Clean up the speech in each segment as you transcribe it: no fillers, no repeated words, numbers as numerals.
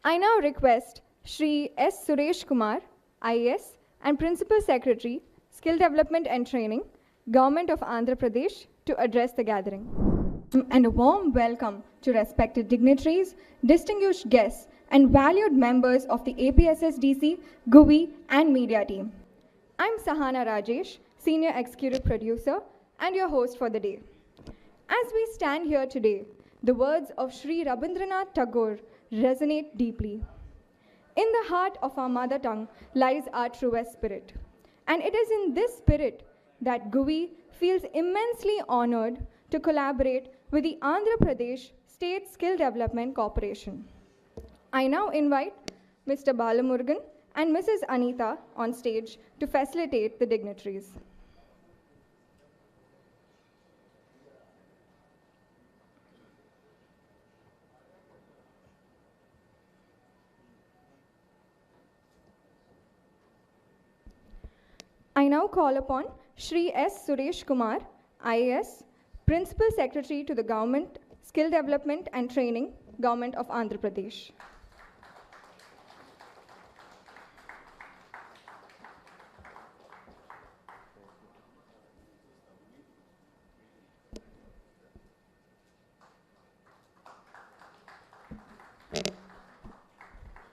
I now request Shri S. Suresh Kumar, IAS and Principal Secretary, Skill Development and Training, Government of Andhra Pradesh, to address the gathering. And a warm welcome to respected dignitaries, distinguished guests, and valued members of the APSSDC, Guvi, and media team. I'm Sahana Rajesh, Senior Executive Producer, and your host for the day. As we stand here today, the words of Sri Rabindranath Tagore resonate deeply. In the heart of our mother tongue lies our truest spirit. And it is in this spirit that Guvi feels immensely honored to collaborate with the Andhra Pradesh State Skill Development Corporation. I now invite Mr. Balamurgan and Mrs. Anita on stage to facilitate the dignitaries. I now call upon Shri S. Suresh Kumar, IAS, Principal Secretary to the Government, Skill Development and Training, Government of Andhra Pradesh.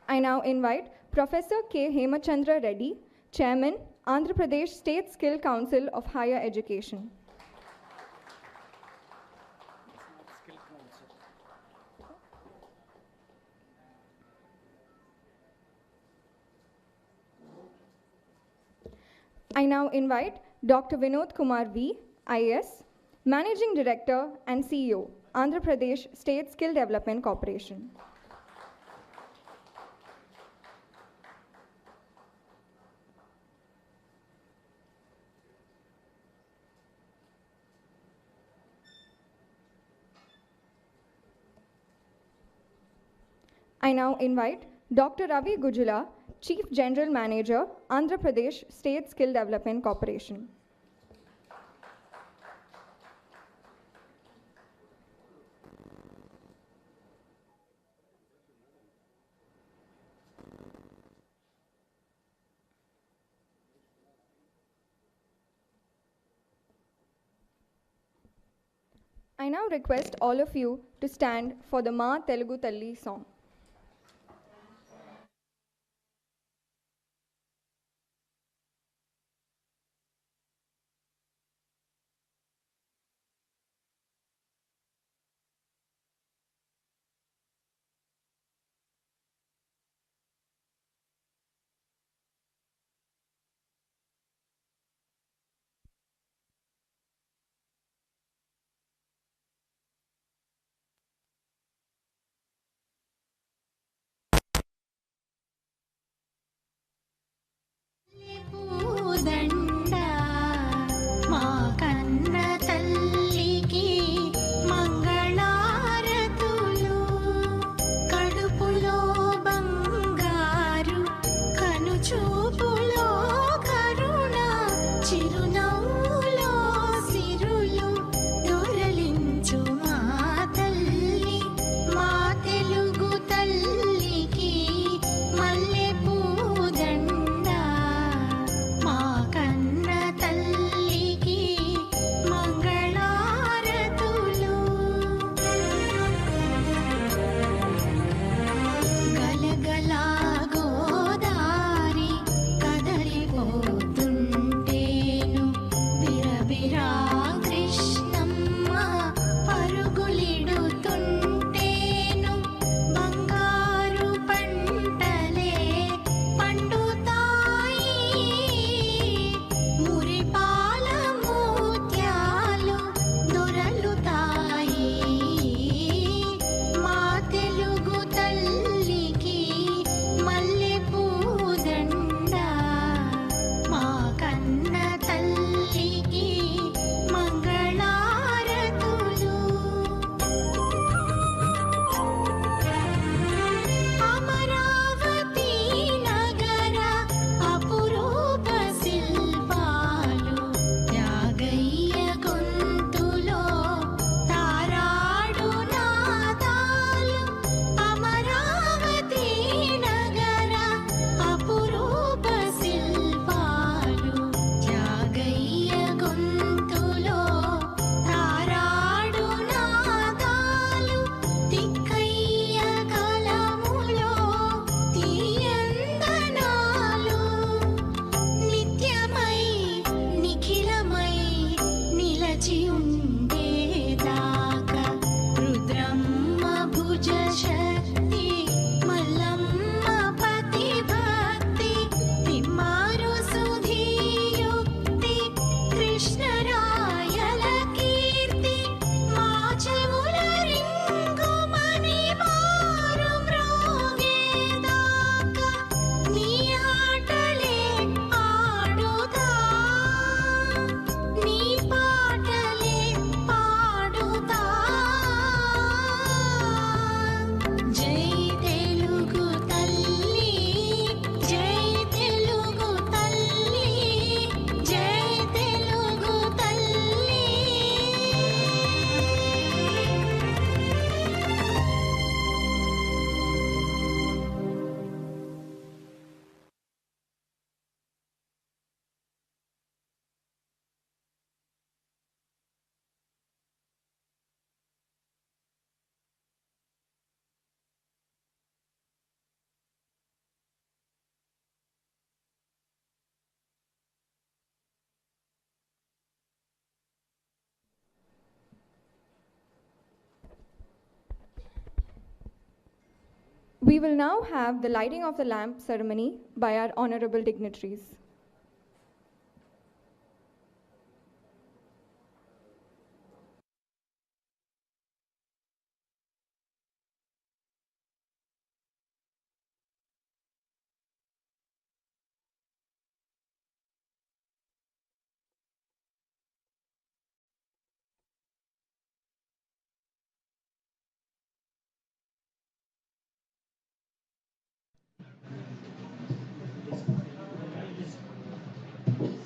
I now invite Professor K. Hemachandra Reddy, Chairman, Andhra Pradesh State Skill Council of Higher Education. I now invite Dr. Vinod Kumar V, IAS, Managing Director and CEO, Andhra Pradesh State Skill Development Corporation. I now invite Dr. Ravi Gujula, Chief General Manager, Andhra Pradesh State Skill Development Corporation. I now request all of you to stand for the Ma Telugu Talli song. We will now have the lighting of the lamp ceremony by our honorable dignitaries.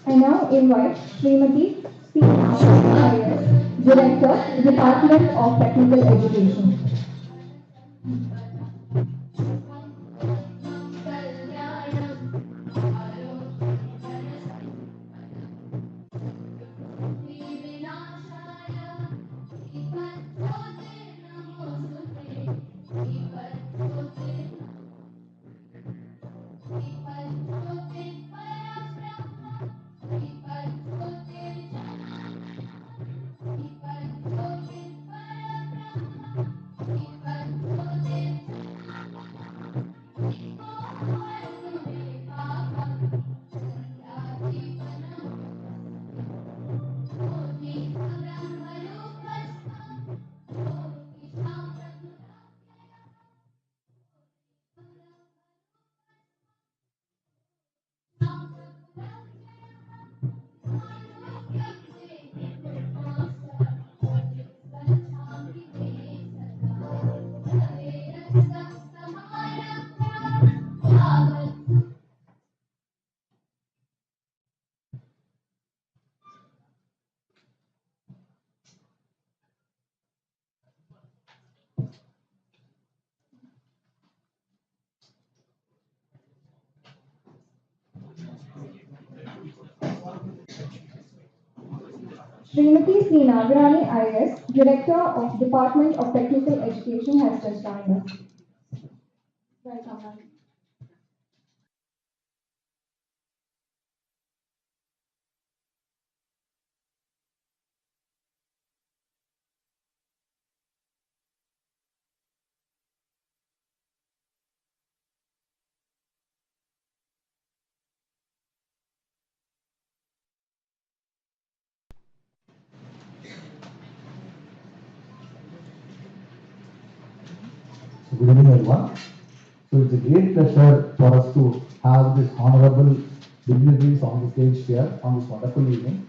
I now invite Srimati C. IS, Director, Department of Technical Education. Srimati C. Nagarani IS, Director of Department of Technical Education has just joined us. Welcome, ma'am. Good evening, everyone. So it's a great pleasure for us to have this honorable dignitaries on the stage here on this wonderful evening.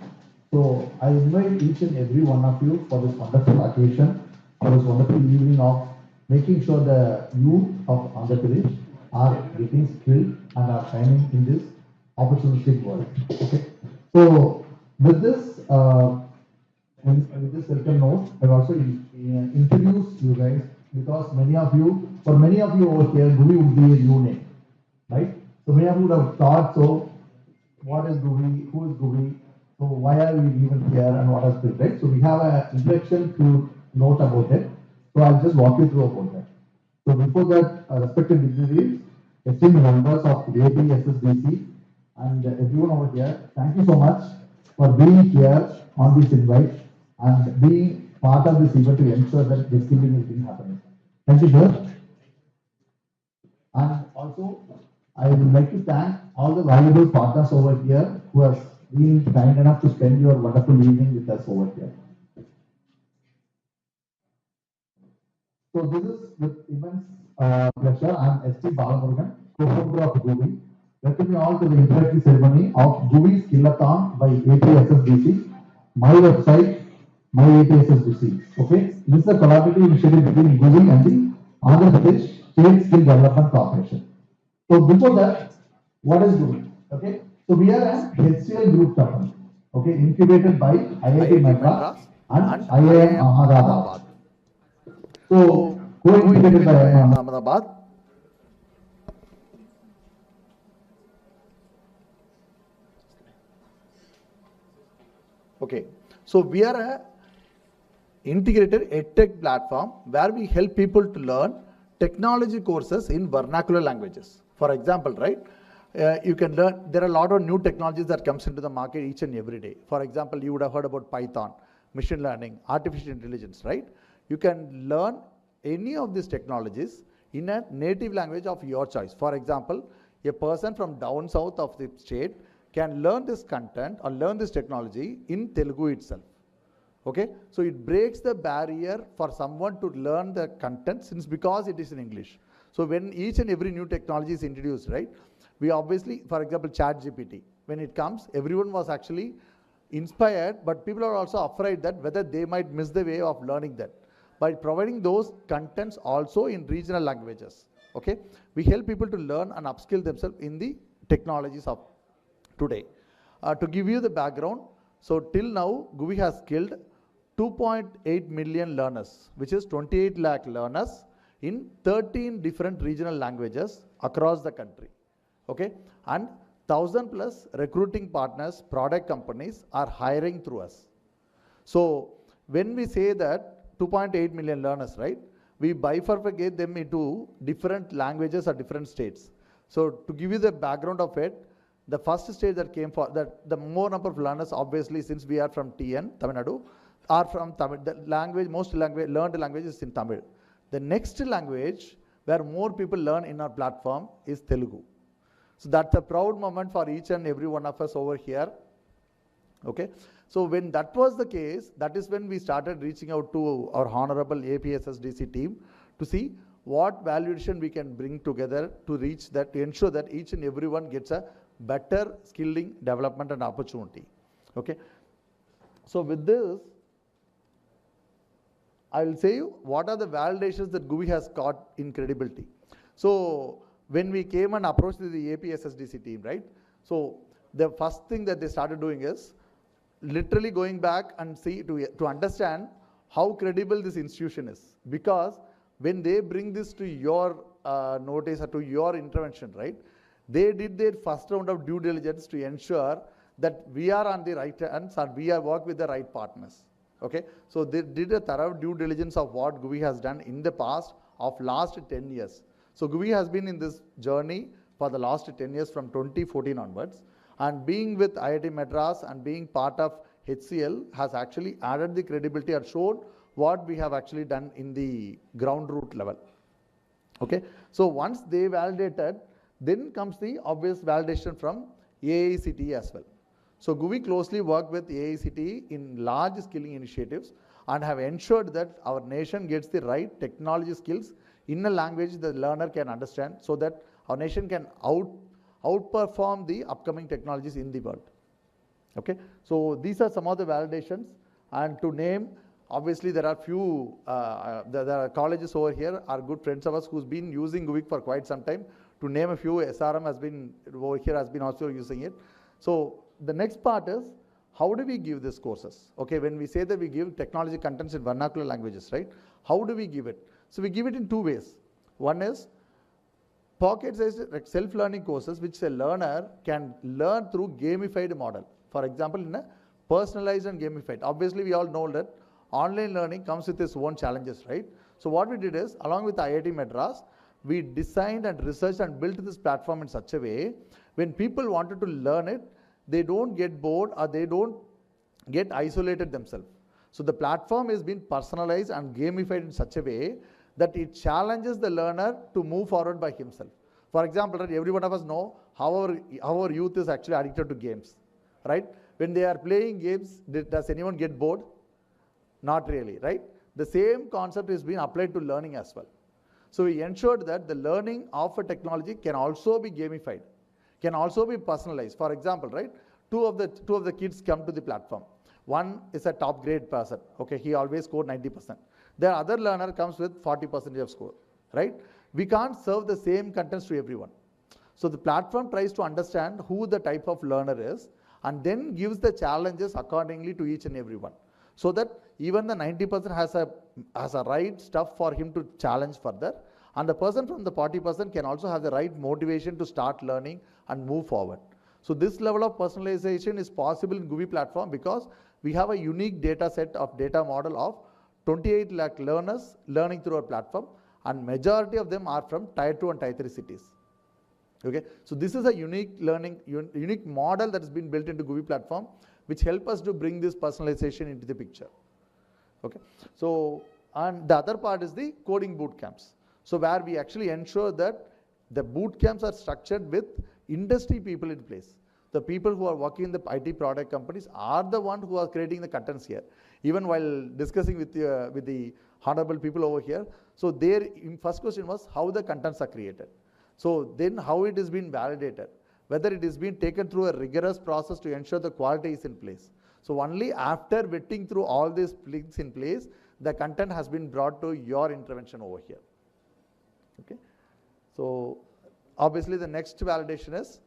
So I invite each and every one of you for this wonderful occasion, for this wonderful evening of making sure the youth of Andhra Pradesh are getting skilled and are shining in this opportunistic world. Okay. So with this, with this welcome note, I will also introduce you guys because for many of you over here, Guvi would be a new name, right? So many of you would have thought, so what is Guvi? Who is Guvi? So why are we even here and what has been, right? So we have an introduction to note about it. So I'll just walk you through about that. So before that, respected dignitaries, esteemed members of the APSSDC and everyone over here, thank you so much for being here on this invite and being part of this event to ensure that this skilling is being happening. Thank you, sir. And also, I would like to thank all the valuable partners over here who have been kind enough to spend your wonderful evening with us over here. So this is with immense pleasure. I am S.T. Balamurugan, co-founder of Guvi. Welcome you all to the introductory ceremony of Guvi Skill-A-Thon by APSSDC. My website, my APSSDC. Okay, this is a collaborative initiative between Guvi and the Andhra Pradesh State Skill Development Corporation. So before that, what is Guvi? Okay, so we are an HCL group company. Okay, incubated by IIT Madras and IIM Ahmedabad. So, co-incubated by Ahmedabad. Okay, so we are a integrated edtech platform where we help people to learn technology courses in vernacular languages. For example, right, you can learn, there are a lot of new technologies that comes into the market each and every day. For example, you would have heard about Python, machine learning, artificial intelligence, right? You can learn any of these technologies in a native language of your choice. For example, a person from down south of the state can learn this content or learn this technology in Telugu itself. Okay, so it breaks the barrier for someone to learn the content since because it is in English. So when each and every new technology is introduced, right, we obviously, for example, ChatGPT, when it comes, everyone was actually inspired, but people are also afraid that whether they might miss the way of learning that. By providing those contents also in regional languages, okay, we help people to learn and upskill themselves in the technologies of today. To give you the background, so till now, Guvi has skilled 2.8 million learners, which is 28 lakh learners in 13 different regional languages across the country. Okay, and 1,000 plus recruiting partners, product companies are hiring through us. So when we say that 2.8 million learners, right, we bifurcate them into different languages or different states. So to give you the background of it, the first state that came for that, the more number of learners, obviously, since we are from TN, Tamil Nadu, are from Tamil. The language, most language, learned language is in Tamil. The next language where more people learn in our platform is Telugu. So that's a proud moment for each and every one of us over here. Okay. So when that was the case, that is when we started reaching out to our honorable APSSDC team to see what valuation we can bring together to reach that, to ensure that each and everyone gets a better skilling development and opportunity. Okay. So with this, I will say you what are the validations that Guvi has got in credibility. So when we came and approached the APSSDC team, right? So the first thing that they started doing is literally going back and see to understand how credible this institution is. Because when they bring this to your notice or to your intervention, right? They did their first round of due diligence to ensure that we are on the right hands and we are work with the right partners. Okay, so they did a thorough due diligence of what Guvi has done in the past of last 10 years. So Guvi has been in this journey for the last 10 years from 2014 onwards, and being with IIT Madras and being part of HCL has actually added the credibility and shown what we have actually done in the ground root level. Okay, so once they validated, then comes the obvious validation from AICTE as well. So Guvi closely worked with AICTE in large skilling initiatives and have ensured that our nation gets the right technology skills in a language the learner can understand, so that our nation can outperform the upcoming technologies in the world. Okay, so these are some of the validations, and to name, obviously there are few, there are colleges over here, are good friends of us who's been using Guvi for quite some time. To name a few, SRM has been over here, has been also using it. So the next part is, how do we give these courses? Okay, when we say that we give technology contents in vernacular languages, right? How do we give it? So we give it in two ways. One is pocket-sized self-learning courses, which a learner can learn through gamified model. For example, in a personalized and gamified. Obviously, we all know that online learning comes with its own challenges, right? So what we did is, along with IIT Madras, we designed and researched and built this platform in such a way, when people wanted to learn it, they don't get bored or they don't get isolated themselves. So the platform is being personalized and gamified in such a way that it challenges the learner to move forward by himself. For example, right, every one of us know how our youth is actually addicted to games, right? When they are playing games, does anyone get bored? Not really, right? The same concept is being applied to learning as well. So we ensured that the learning of a technology can also be gamified, can also be personalized. For example, right, two of the kids come to the platform. One is a top grade person. Okay, he always scored 90%. The other learner comes with 40% of score, right? We can't serve the same contents to everyone. So the platform tries to understand who the type of learner is and then gives the challenges accordingly to each and everyone. So that even the 90% has a right stuff for him to challenge further, and the person from the 40% can also have the right motivation to start learning and move forward. So this level of personalization is possible in Guvi platform because we have a unique data set of data model of 28 lakh learners learning through our platform, and majority of them are from Tier 2 and Tier 3 cities. Okay, so this is a unique learning, unique model that has been built into Guvi platform, which help us to bring this personalization into the picture. Okay, so and the other part is the coding boot camps. So where we actually ensure that the boot camps are structured with industry people in place. The people who are working in the IT product companies are the ones who are creating the contents here. Even while discussing with the honorable people over here, so their first question was how the contents are created. So then how it is being validated, whether it is being taken through a rigorous process to ensure the quality is in place. So only after vetting through all these things in place, the content has been brought to your intervention over here. Okay. So obviously the next validation is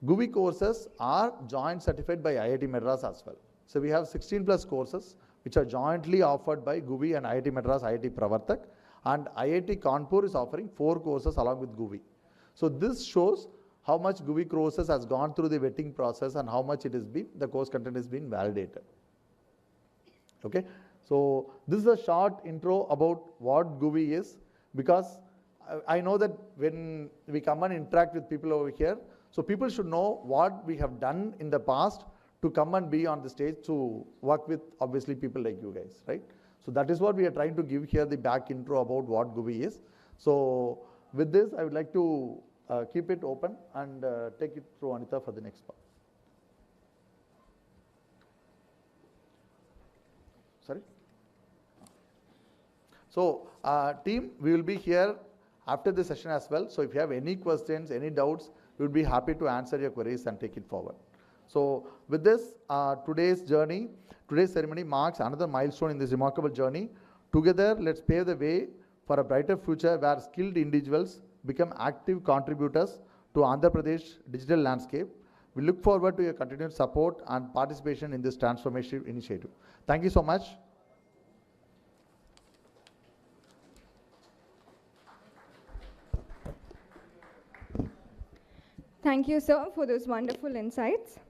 Guvi courses are joint certified by IIT Madras as well. So we have 16 plus courses which are jointly offered by Guvi and IIT Madras, IIT Pravartak, and IIT Kanpur is offering 4 courses along with Guvi. So this shows how much Guvi courses has gone through the vetting process and how much it is been, the course content has been validated. Okay. So this is a short intro about what Guvi is, because I know that when we come and interact with people over here, so people should know what we have done in the past to come and be on the stage to work with obviously people like you guys, right? So that is what we are trying to give here, the back intro about what Guvi is. So with this, I would like to keep it open and take it through Anita for the next part. Sorry? So team, we will be here after the session as well. So if you have any questions, any doubts, we would be happy to answer your queries and take it forward. So with this, today's ceremony marks another milestone in this remarkable journey. Together, let's pave the way for a brighter future where skilled individuals become active contributors to Andhra Pradesh digital landscape. We look forward to your continued support and participation in this transformative initiative. Thank you so much. Thank you, sir, for those wonderful insights.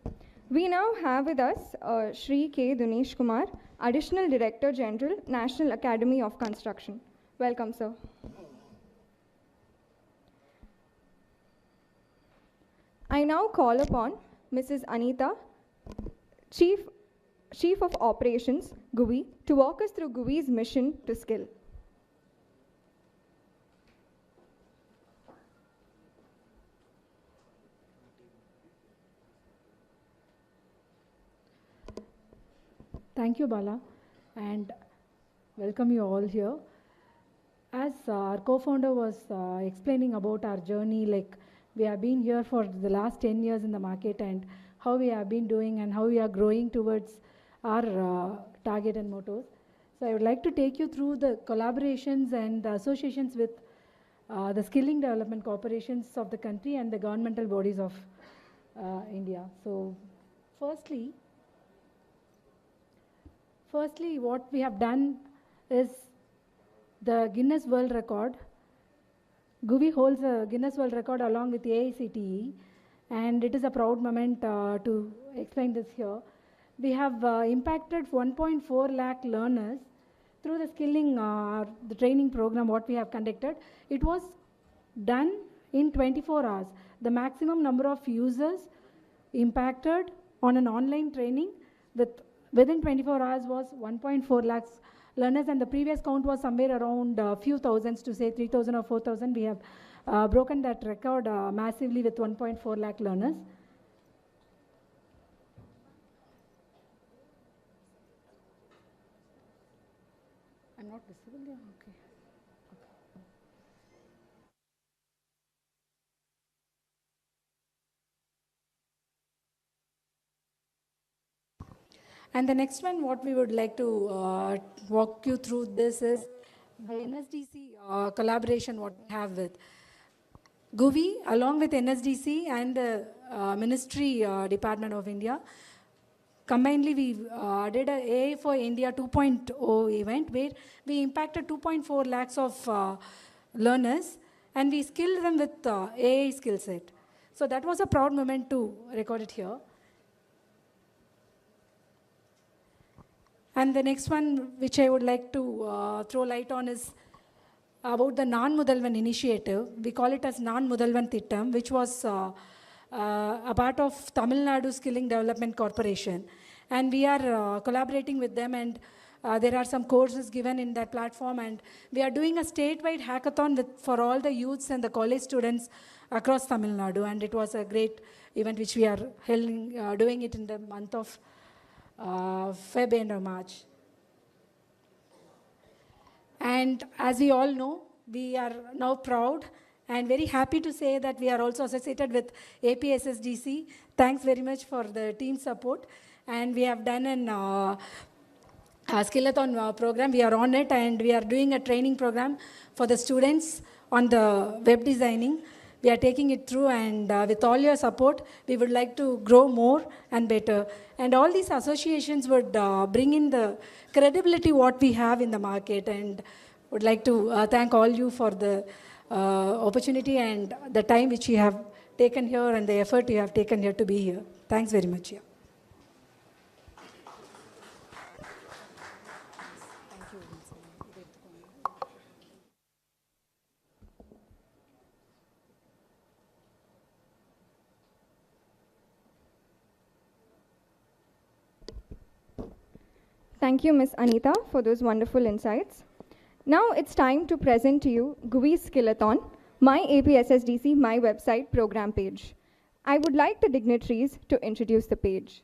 We now have with us Shri K. Dinesh Kumar, Additional Director General, National Academy of Construction. Welcome, sir. I now call upon Mrs. Anita, Chief of Operations, Guvi, to walk us through Guvi's mission to skill. Thank you, Bala, and welcome you all here. As our co-founder was explaining about our journey, like we have been here for the last 10 years in the market and how we have been doing and how we are growing towards our target and mottos. So I would like to take you through the collaborations and the associations with the skilling development corporations of the country and the governmental bodies of India. So firstly, what we have done is the Guinness World Record. Guvi holds a Guinness World Record along with the AICTE, and it is a proud moment to explain this here. We have impacted 1.4 lakh learners through the skilling, the training program what we have conducted. It was done in 24 hours. The maximum number of users impacted on an online training within 24 hours was 1.4 lakhs learners, and the previous count was somewhere around few thousands, to say 3,000 or 4,000. We have broken that record massively with 1.4 lakh learners. I'm not visible, yeah, okay. And the next one, what we would like to walk you through this is the NSDC collaboration what we have with Guvi, along with NSDC and the Ministry Department of India. Combinedly, we did a AI for India 2.0 event where we impacted 2.4 lakhs of learners and we skilled them with AI skill set. So that was a proud moment to record it here. And the next one, which I would like to throw light on, is about the Non-Mudalvan initiative. We call it as Non-Mudalvan Thittam, which was a part of Tamil Nadu Skilling Development Corporation. And we are collaborating with them, and There are some courses given in that platform, and we are doing a statewide hackathon for all the youths and the college students across Tamil Nadu, and it was a great event which we are doing it in the month of Feb and March. And as we all know, we are now proud and very happy to say that we are also associated with APSSDC. Thanks very much for the team support. And we have done a Skill-A-Thon program. We are on it, and we are doing a training program for the students on the web designing. We are taking it through, and with all your support, we would like to grow more and better. And all these associations would bring in the credibility what we have in the market, and would like to thank all you for the opportunity and the time which you have taken here and the effort you have taken here to be here. Thanks very much. Yeah. Thank you, Ms. Anita, for those wonderful insights. Now it's time to present to you Guvi's Skill-A-Thon, My APSSDC, My Website program page. I would like the dignitaries to introduce the page.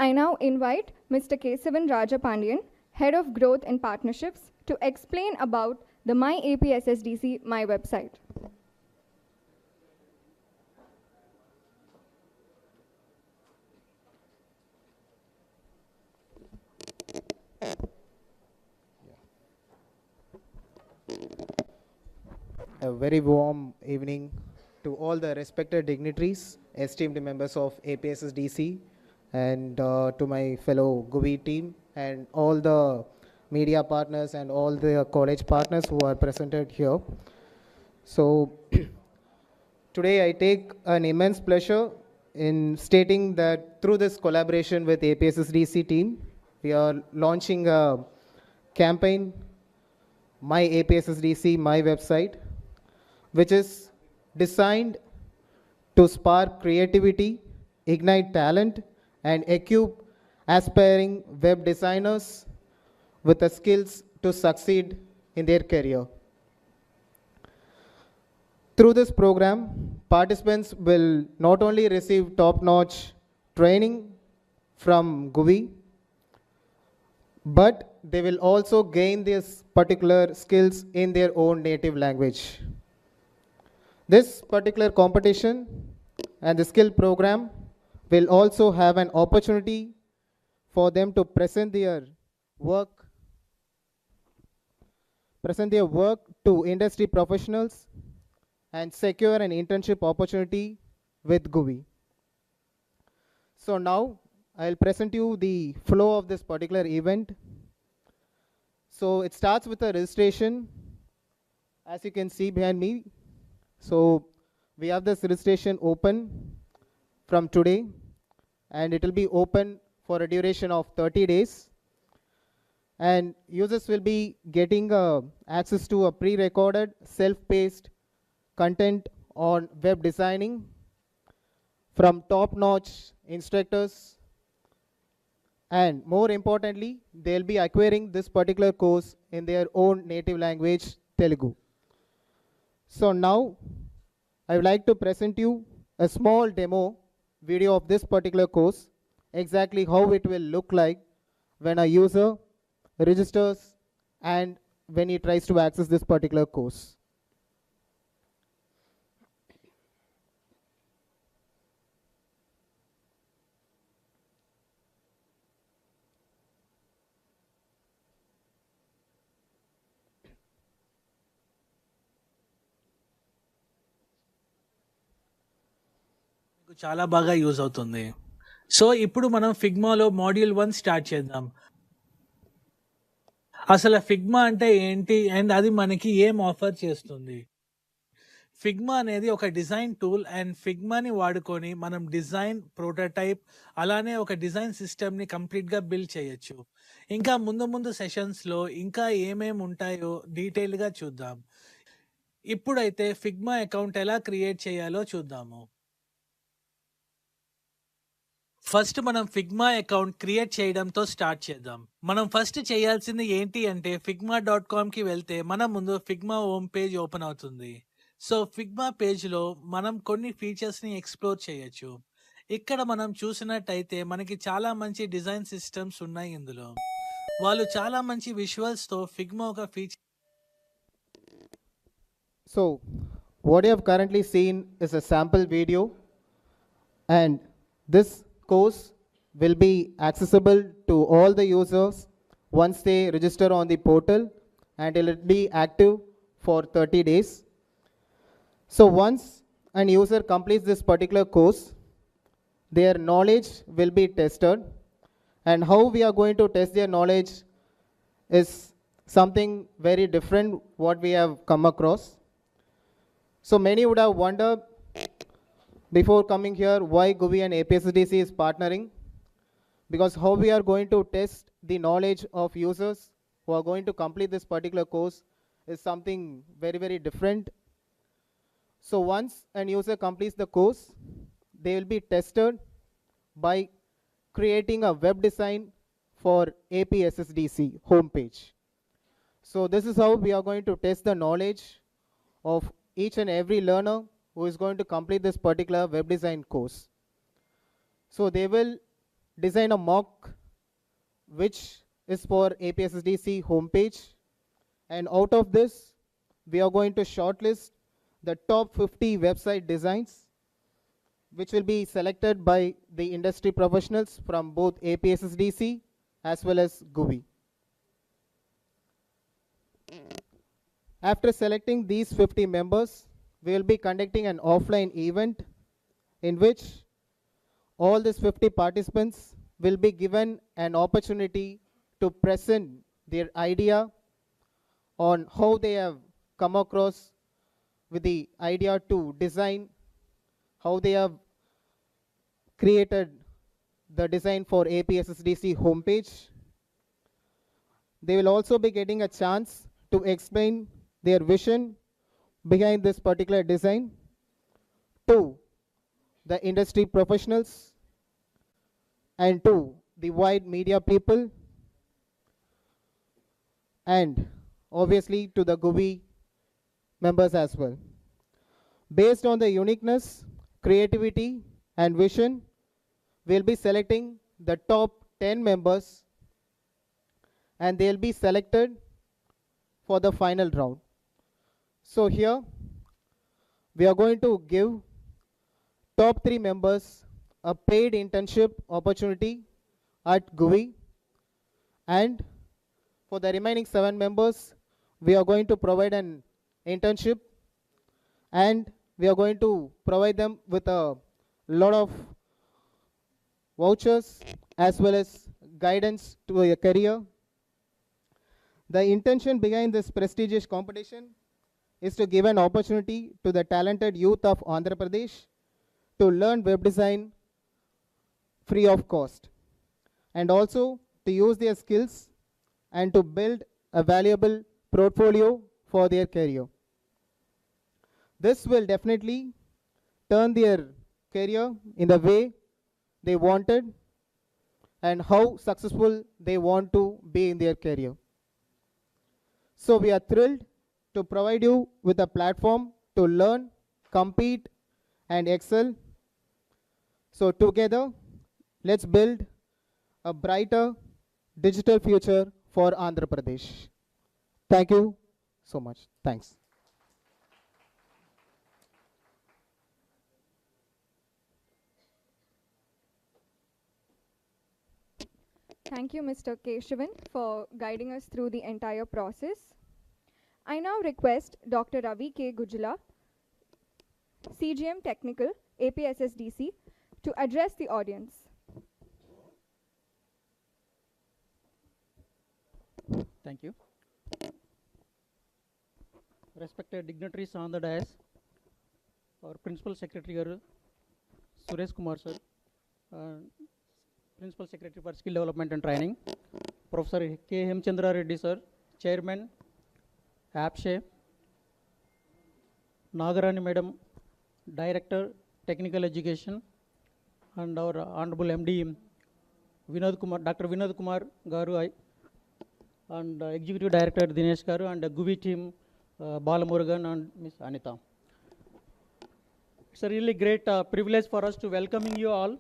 I now invite Mr. Kesavan Rajapandian, Head of Growth and Partnerships, to explain about the My APSSDC, My Website. A very warm evening to all the respected dignitaries, esteemed members of APSSDC, and to my fellow Guvi team, and all the media partners and all the college partners who are presented here. So today I take an immense pleasure in stating that through this collaboration with APSSDC team, we are launching a campaign, My APSSDC, My Website, which is designed to spark creativity, ignite talent, and equip aspiring web designers with the skills to succeed in their career. Through this program, participants will not only receive top-notch training from Guvi, but they will also gain these particular skills in their own native language. This particular competition and the skill program will also have an opportunity for them to present their work to industry professionals and secure an internship opportunity with Guvi. So now I'll present you the flow of this particular event. So it starts with a registration, as you can see behind me. So we have this registration open from today, and it will be open for a duration of 30 days. And users will be getting access to a pre-recorded, self-paced content on web designing from top-notch instructors. And more importantly, they'll be acquiring this particular course in their own native language, Telugu. So now I would like to present you a small demo video of this particular course, exactly how it will look like when a user registers and when he tries to access this particular course. మీకు చాలా బాగా use అవుతుంది. So ఇప్పుడు మనం ఫిగ్మాలో module 1 start చేద్దాం. అసలు Figma అంటే ఏంటి అండ్ అది మనకి ఏం ఆఫర్ చేస్తుంది? ఫిగ్మా అనేది ఒక డిజైన్ టూల్ అండ్ ఫిగ్మాని వాడుకొని మనం డిజైన్, ప్రోటోటైప్ అలానే ఒక డిజైన్ సిస్టమ్ని కంప్లీట్గా బిల్డ్ చేయొచ్చు. ఇంకా ముందు సెషన్స్లో ఇంకా ఏమేమి ఉంటాయో డీటెయిల్గా చూద్దాం. ఇప్పుడైతే ఫిగ్మా అకౌంట్ ఎలా క్రియేట్ చేయాలో చూద్దాము. ఫస్ట్ మనం ఫిగ్మా అకౌంట్ క్రియేట్ చేయడంతో స్టార్ట్ చేద్దాం. మనం ఫస్ట్ చేయాల్సింది ఏంటి అంటే figma.comకి వెళ్తే మన ముందు ఫిగ్మా హోమ్ పేజ్ ఓపెన్ అవుతుంది. సో ఫిగ్మా పేజ్లో మనం కొన్ని ఫీచర్స్ని ఎక్స్ప్లోర్ చేయొచ్చు. ఇక్కడ మనం చూసినట్టయితే మనకి చాలా మంచి డిజైన్ సిస్టమ్స్ ఉన్నాయి. ఇందులో వాళ్ళు చాలా మంచి విజువల్స్తో ఫిగ్మా ఒక feature. So what you have currently seen is a sample video, and this course will be accessible to all the users once they register on the portal, and it will be active for 30 days. So once an user completes this particular course, their knowledge will be tested, and how we are going to test their knowledge is something very different what we have come across. So many would have wondered before coming here why Guvi and APSSDC is partnering, because how we are going to test the knowledge of users who are going to complete this particular course is something very different. So once an user completes the course, they will be tested by creating a web design for APSSDC homepage. So this is how we are going to test the knowledge of each and every learner who is going to complete this particular web design course. So they will design a mock which is for APSSDC homepage, and out of this we are going to shortlist the top 50 website designs which will be selected by the industry professionals from both APSSDC as well as Guvi. After selecting these 50 members, we will be conducting an offline event in which all these 50 participants will be given an opportunity to present their idea on how they have come across with the idea to design, how they have created the design for APSSDC homepage. They will also be getting a chance to explain their vision behind this particular design to the industry professionals and to the wide media people, and obviously to the Guvi members as well. Based on the uniqueness, creativity and vision, we'll be selecting the top 10 members, and they'll be selected for the final round. So here we are going to give top 3 members a paid internship opportunity at Guvi, and for the remaining 7 members we are going to provide an internship, and we are going to provide them with a lot of vouchers as well as guidance to a career. The intention behind this prestigious competition is to give an opportunity to the talented youth of Andhra Pradesh to learn web design free of cost, and also to use their skills and to build a valuable portfolio for their career. This will definitely turn their career in the way they wanted and how successful they want to be in their career. So we are thrilled to provide you with a platform to learn, compete, and excel. So together, let's build a brighter digital future for Andhra Pradesh. Thank you so much. Thanks. Thank you, Mr. Keshavan, for guiding us through the entire process. I now request Dr. Ravi K. Gujula, CGM Technical, APSSDC, to address the audience. Thank you. Respected dignitaries on the dais, our Principal Secretary Garu, Suresh Kumar sir, Principal Secretary for Skill Development and Training, Professor K. Hemchandra Reddy sir, Chairman, APSSDC, Nagarani Madam, Director, Technical Education, and our Honorable MD, Vinod Kumar, Dr. Vinod Kumar Garu, and Executive Director Dinesh Garu, and the Guvi team, Balamurugan and Ms. Anita. It's a really great privilege for us to welcoming you all,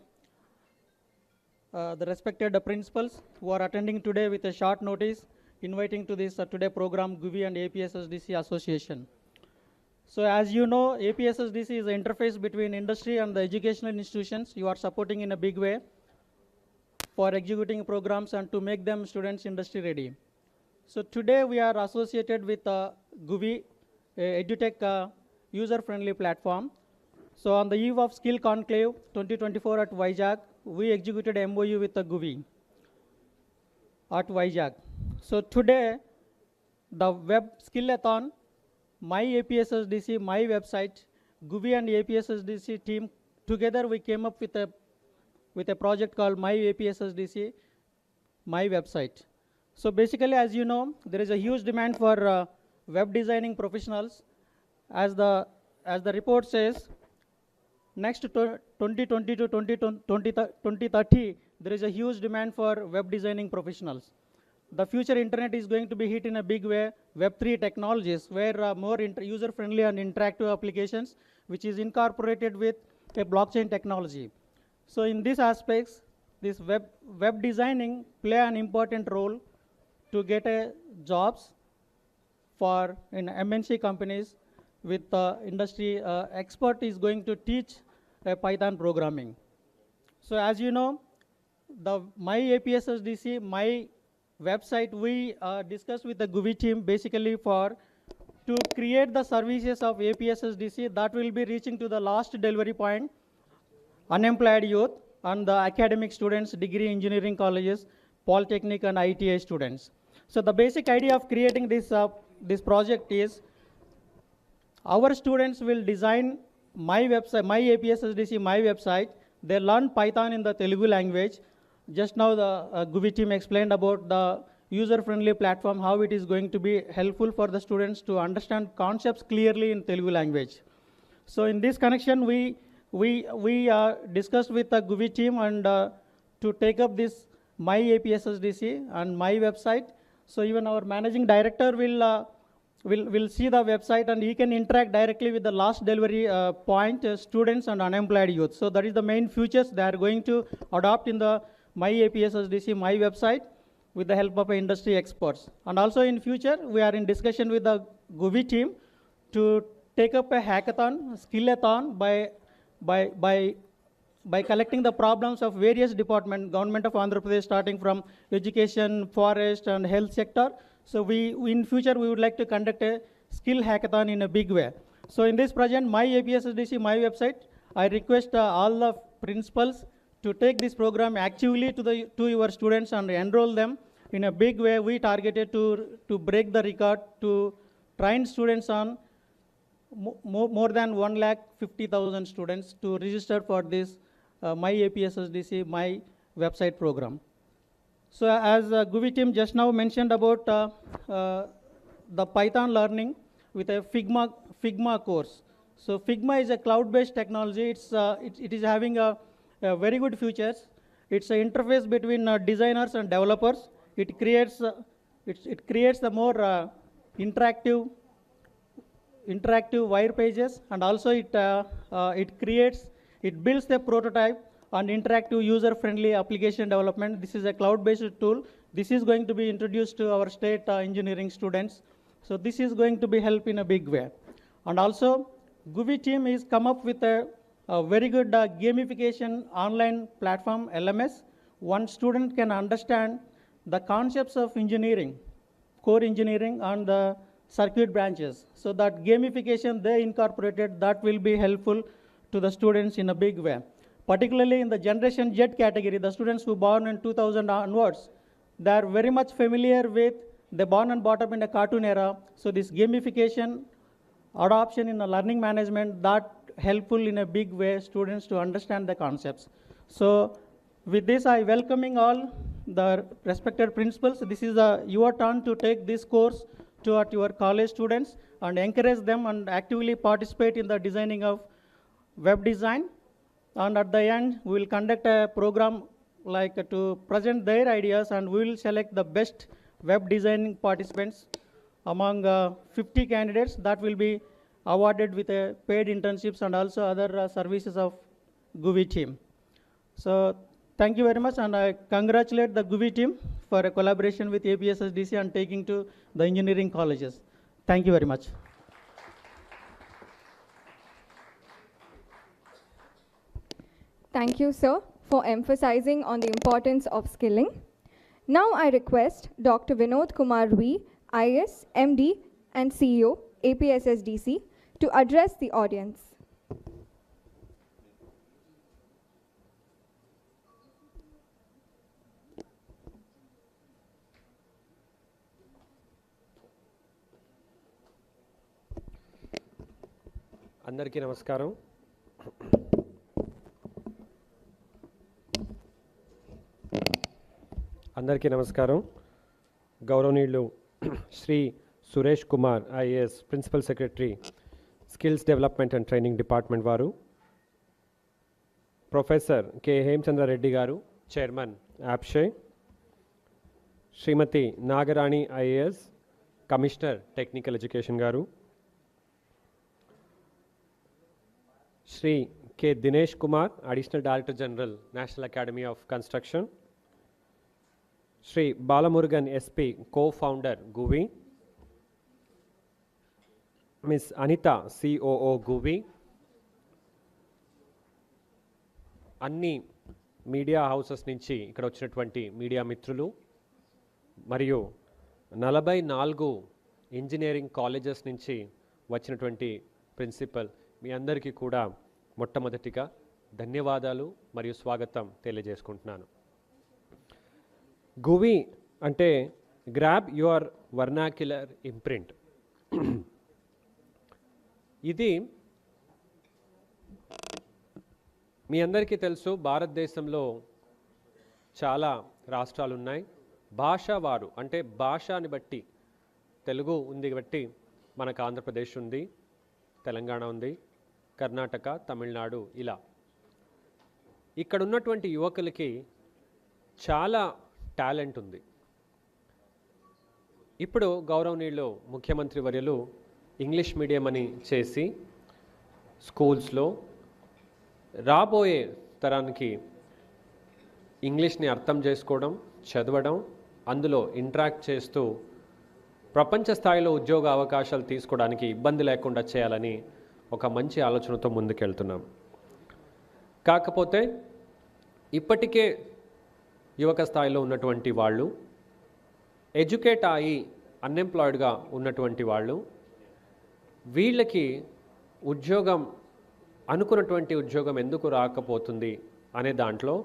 the respected principals who are attending today with a short notice, inviting to this today program Guvi and APSSDC Association. So as you know, APSSDC is the interface between industry and the educational institutions. You are supporting in a big way for executing programs and to make them students industry ready. So today we are associated with Guvi, a edutech user-friendly platform. So on the eve of Skill Conclave 2024 at Vizag, we executed MOU with Guvi at Vizag. So today, the web Skill-A-Thon, my APSSDC, my website, Guvi and APSSDC team, together we came up with a project called My APSSDC, my website. So basically, as you know, there is a huge demand for web designing professionals. As the report says, next 2020 to 2030, there is a huge demand for web designing professionals. The future internet is going to be hit in a big way, Web3 technologies, where more user-friendly and interactive applications, which is incorporated with a blockchain technology. So in these aspects, this web designing play an important role to get jobs for in MNC companies with industry expert is going to teach Python programming. So as you know, the My APSSDC, my website, we discussed with the Guvi team basically to create the services of APSSDC that will be reaching to the last delivery point, unemployed youth and the academic students, degree engineering colleges, polytechnic and ITI students. So the basic idea of creating this project is our students will design my website, my APSSDC, my website. They learn Python in the Telugu language. Just now the Guvi team explained about the user-friendly platform, how it is going to be helpful for the students to understand concepts clearly in Telugu language. So in this connection, we discussed with the Guvi team and to take up this My APSSDC and my website. So even our managing director will see the website and he can interact directly with the last delivery point, students and unemployed youth. So that is the main features they are going to adopt in the My APSSDC, my website, with the help of industry experts. And also in future, we are in discussion with the Guvi team to take up a hackathon, Skill-A-Thon, by collecting the problems of various departments, Government of Andhra Pradesh, starting from education, forest, and health sector. So in future, we would like to conduct a skill hackathon in a big way. So in this project, My APSSDC, my website, I request all the principals to take this program actively to your students and enroll them in a big way. We targeted to break the record to train students on more than 150,000 students to register for this My APSSDC, my website program. So as Guvi team just now mentioned about the Python learning with a Figma course. So Figma is a cloud-based technology. It is having a very good features. It's an interface between designers and developers. It creates the more interactive interactive wire pages, and also it builds the prototype and interactive user-friendly application development. This is a cloud-based tool. This is going to be introduced to our state engineering students. So this is going to be help in a big way. And also, Guvi team is come up with a very good gamification online platform, LMS. One student can understand the concepts of engineering, core engineering and the circuit branches. So that gamification they incorporated, that will be helpful to the students in a big way. Particularly in the Generation Z category, the students who born in 2000 onwards, they are very much familiar with, they born and brought up in a cartoon era. So this gamification adoption in the learning management, that helpful in a big way students to understand the concepts. So with this, I welcoming all the respected principals. This is your turn to take this course to your college students and encourage them and actively participate in the designing of web design. And at the end, we will conduct a program like to present their ideas, and we will select the best web designing participants among 50 candidates that will be awarded with a paid internships and also other services of Guvi team. So thank you very much, and I congratulate the Guvi team for a collaboration with APSSDC and taking to the engineering colleges. Thank you very much. Thank you, sir, for emphasizing on the importance of skilling. Now I request Dr. Vinod Kumar V, IS, MD, and CEO, APSSDC, to address the audience. అందరికీ నమస్కారం. గౌరవనీయులు Shri Suresh Kumar IAS principal secretary skills development and training department వారు, professor K Hemachandra Reddy garu chairman APSCHE, Shrimati Nagarani IAS commissioner technical education garu, Shri K Dinesh Kumar additional director general National Academy of Construction, Shri Balamurugan SP co-founder GUVI, Miss Anitha COO GUVI, అన్ని media houses నుంచి ఇక్కడ వచ్చినటువంటి media మిత్రులు మరియు 44 engineering colleges నుంచి వచ్చినటువంటి principal, మీ అందరికీ కూడా మొట్టమొదటిగా ధన్యవాదాలు మరియు స్వాగతం తెలియజేసుకుంటున్నాను. గువి అంటే గ్రాబ్ యువర్ వర్నాక్యులర్ ఇంప్రింట్. ఇది మీ అందరికీ తెలుసు, భారతదేశంలో చాలా రాష్ట్రాలు ఉన్నాయి. భాషావారు అంటే భాషని బట్టి తెలుగు ఉంది బట్టి మనకు ఆంధ్రప్రదేశ్ ఉంది, తెలంగాణ ఉంది, కర్ణాటక, తమిళనాడు, ఇలా. ఇక్కడ ఉన్నటువంటి యువకులకి చాలా టాలెంట్ ఉంది. ఇప్పుడు గౌరవనీయులు ముఖ్యమంత్రి వర్యులు ఇంగ్లీష్ మీడియం అని చేసి స్కూల్స్లో రాబోయే తరానికి ఇంగ్లీష్ని అర్థం చేసుకోవడం, చదవడం, అందులో ఇంటరాక్ట్ చేస్తూ ప్రపంచ స్థాయిలో ఉద్యోగ అవకాశాలు తీసుకోవడానికి ఇబ్బంది లేకుండా చేయాలని ఒక మంచి ఆలోచనతో ముందుకెళ్తున్నాం. కాకపోతే ఇప్పటికే యువక స్థాయిలో ఉన్నటువంటి వాళ్ళు, ఎడ్యుకేట్ అయ్యి అన్ఎంప్లాయిడ్గా ఉన్నటువంటి వాళ్ళు, వీళ్ళకి ఉద్యోగం అనుకున్నటువంటి ఉద్యోగం ఎందుకు రాకపోతుంది అనే దాంట్లో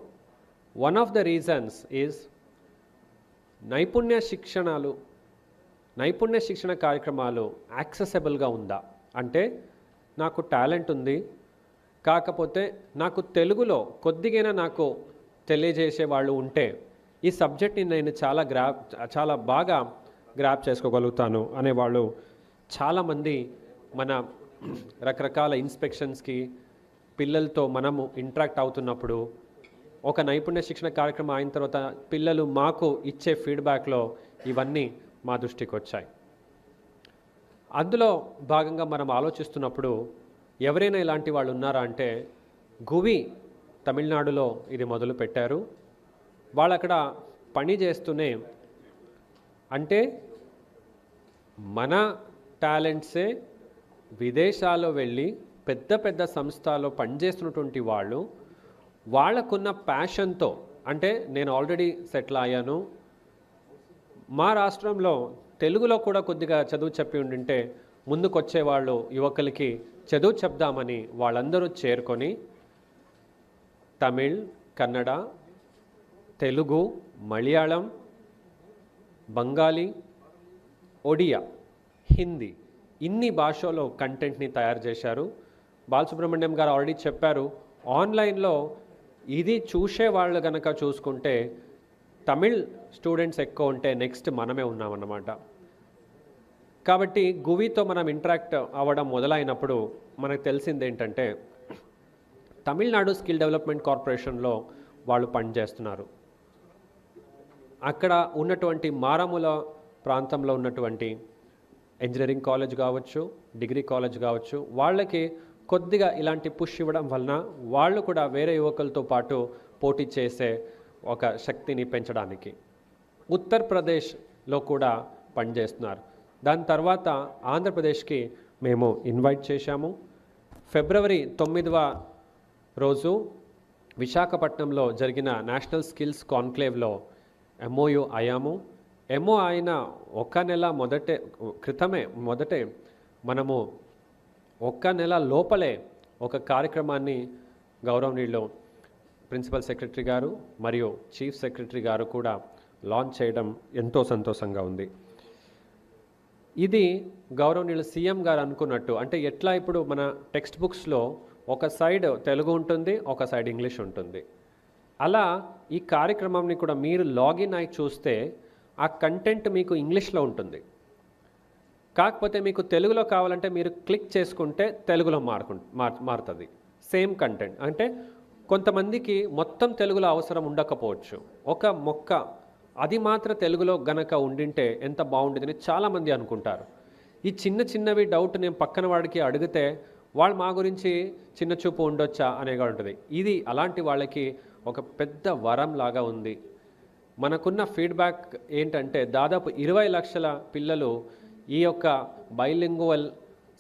one of the reasons is నైపుణ్య శిక్షణ కార్యక్రమాలు యాక్సెసిబుల్గా ఉందా. అంటే నాకు టాలెంట్ ఉంది, కాకపోతే నాకు తెలుగులో కొద్దిగైనా నాకు తెలియజేసే వాళ్ళు ఉంటే ఈ సబ్జెక్ట్ని నేను చాలా బాగా గ్రాప్ చేసుకోగలుగుతాను అనేవాళ్ళు చాలామంది మన రకరకాల ఇన్స్పెక్షన్స్కి పిల్లలతో మనము ఇంటరాక్ట్ అవుతున్నప్పుడు ఒక నైపుణ్య శిక్షణ కార్యక్రమం అయిన తర్వాత పిల్లలు మాకు ఇచ్చే ఫీడ్బ్యాక్లో ఇవన్నీ మా దృష్టికి వచ్చాయి. అందులో భాగంగా మనం ఆలోచిస్తున్నప్పుడు ఎవరైనా ఇలాంటి వాళ్ళు ఉన్నారా అంటే గువి తమిళనాడులో ఇది మొదలు పెట్టారు. వాళ్ళు అక్కడ పని చేస్తూనే అంటే మన టాలెంట్సే విదేశాల్లో వెళ్ళి పెద్ద పెద్ద సంస్థలో పనిచేస్తున్నటువంటి వాళ్ళు వాళ్ళకున్న ప్యాషన్తో అంటే నేను ఆల్రెడీ సెటిల్ అయ్యాను, మా రాష్ట్రంలో తెలుగులో కూడా కొద్దిగా చదువు చెప్పి ఉండింటే ముందుకొచ్చేవాళ్ళు యువకులకి చదువు చెప్దామని వాళ్ళందరూ చేరుకొని తమిళ్, కన్నడ, తెలుగు, మలయాళం, బంగాళీ, ఒడియా, హిందీ ఇన్ని భాషల్లో కంటెంట్ని తయారు చేశారు. బాలసుబ్రహ్మణ్యం గారు ఆల్రెడీ చెప్పారు, ఆన్లైన్లో ఇది చూసే వాళ్ళు కనుక చూసుకుంటే తమిళ్ స్టూడెంట్స్ ఎక్కువ ఉంటే నెక్స్ట్ మనమే ఉన్నామన్నమాట. కాబట్టి గువితో మనం ఇంటరాక్ట్ అవ్వడం మొదలైనప్పుడు మనకు తెలిసింది ఏంటంటే తమిళనాడు స్కిల్ డెవలప్మెంట్ కార్పొరేషన్లో వాళ్ళు పనిచేస్తున్నారు. అక్కడ ఉన్నటువంటి మారమూల ప్రాంతంలో ఉన్నటువంటి ఇంజనీరింగ్ కాలేజ్ కావచ్చు, డిగ్రీ కాలేజ్ కావచ్చు, వాళ్ళకి కొద్దిగా ఇలాంటి పుష్ ఇవ్వడం వలన వాళ్ళు కూడా వేరే యువకులతో పాటు పోటీ చేసే ఒక శక్తిని పెంచడానికి ఉత్తరప్రదేశ్లో కూడా పనిచేస్తున్నారు. దాని తర్వాత ఆంధ్రప్రదేశ్కి మేము ఇన్వైట్ చేశాము. ఫిబ్రవరి 9వ రోజు విశాఖపట్నంలో జరిగిన నేషనల్ స్కిల్స్ కాన్క్లేవ్లో ఎంఓయు అయ్యాము. ఎంఓ అయిన ఒక నెల మొదటే మనము ఒక్క నెల లోపలే ఒక కార్యక్రమాన్ని గౌరవనీయులు ప్రిన్సిపల్ సెక్రటరీ గారు మరియు చీఫ్ సెక్రటరీ గారు కూడా లాంచ్ చేయడం ఎంతో సంతోషంగా ఉంది. ఇది గౌరవనీయులు సీఎం గారు అనుకున్నట్టు అంటే ఎట్లా ఇప్పుడు మన టెక్స్ట్ బుక్స్లో ఒక సైడ్ తెలుగు ఉంటుంది, ఒక సైడ్ ఇంగ్లీష్ ఉంటుంది. అలా ఈ కార్యక్రమాన్ని కూడా మీరు లాగిన్ అయి చూస్తే ఆ కంటెంట్ మీకు ఇంగ్లీష్లో ఉంటుంది. కాకపోతే మీకు తెలుగులో కావాలంటే మీరు క్లిక్ చేసుకుంటే తెలుగులో మారుతుంది సేమ్ కంటెంట్. అంటే కొంతమందికి మొత్తం తెలుగులో అవసరం ఉండకపోవచ్చు, ఒక మొక్క అది మాత్రం తెలుగులో గనక ఉండింటే ఎంత బాగుండేదని చాలామంది అనుకుంటారు. ఈ చిన్నవి డౌట్ నేను పక్కన వాడికి అడిగితే వాళ్ళు మా గురించి చిన్న చూపు ఉండొచ్చా అనేగా ఉంటుంది. ఇది అలాంటి వాళ్ళకి ఒక పెద్ద వరం లాగా ఉంది. మనకున్న ఫీడ్బ్యాక్ ఏంటంటే దాదాపు 20 లక్షల పిల్లలు ఈ యొక్క bilingual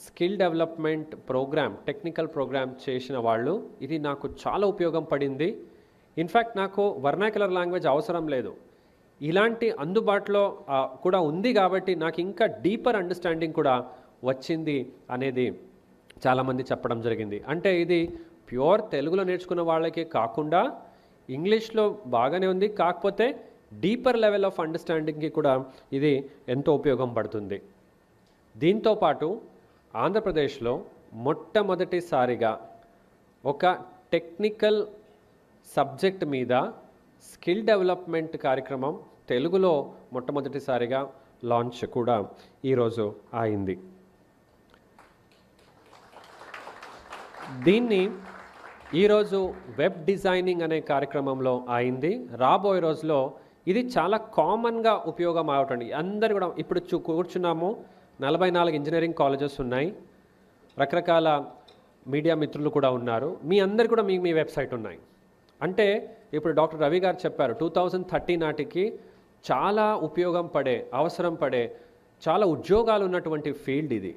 skill development programme, technical programme చేసిన వాళ్ళు ఇది నాకు చాలా ఉపయోగం పడింది. ఇన్ఫ్యాక్ట్ నాకు వర్నాక్యులర్ లాంగ్వేజ్ అవసరం లేదు, ఇలాంటి అందుబాటులో కూడా ఉంది కాబట్టి నాకు ఇంకా డీపర్ అండర్స్టాండింగ్ కూడా వచ్చింది అనేది చాలామంది చెప్పడం జరిగింది. అంటే ఇది ప్యూర్ తెలుగులో నేర్చుకున్న వాళ్ళకి కాకుండా ఇంగ్లీష్లో బాగానే ఉంది, కాకపోతే డీపర్ లెవెల్ ఆఫ్ అండర్స్టాండింగ్కి కూడా ఇది ఎంతో ఉపయోగం పడుతుంది. దీంతోపాటు ఆంధ్రప్రదేశ్లో మొట్టమొదటిసారిగా ఒక టెక్నికల్ సబ్జెక్ట్ మీద స్కిల్ డెవలప్మెంట్ కార్యక్రమం తెలుగులో మొట్టమొదటిసారిగా లాంచ్ కూడా ఈరోజు అయింది. దీన్ని ఈరోజు వెబ్ డిజైనింగ్ అనే కార్యక్రమంలో అయింది. రాబోయే రోజులో ఇది చాలా కామన్గా ఉపయోగం అవుతుంది. అందరు కూడా ఇప్పుడు కూర్చున్నాము, 44 ఇంజనీరింగ్ కాలేజెస్ ఉన్నాయి, రకరకాల మీడియా మిత్రులు కూడా ఉన్నారు, మీ అందరు కూడా మీ వెబ్సైట్ ఉన్నాయి. అంటే ఇప్పుడు డాక్టర్ రవి గారు చెప్పారు 2030 నాటికి చాలా ఉపయోగం పడే, అవసరం పడే, చాలా ఉద్యోగాలు ఉన్నటువంటి ఫీల్డ్ ఇది.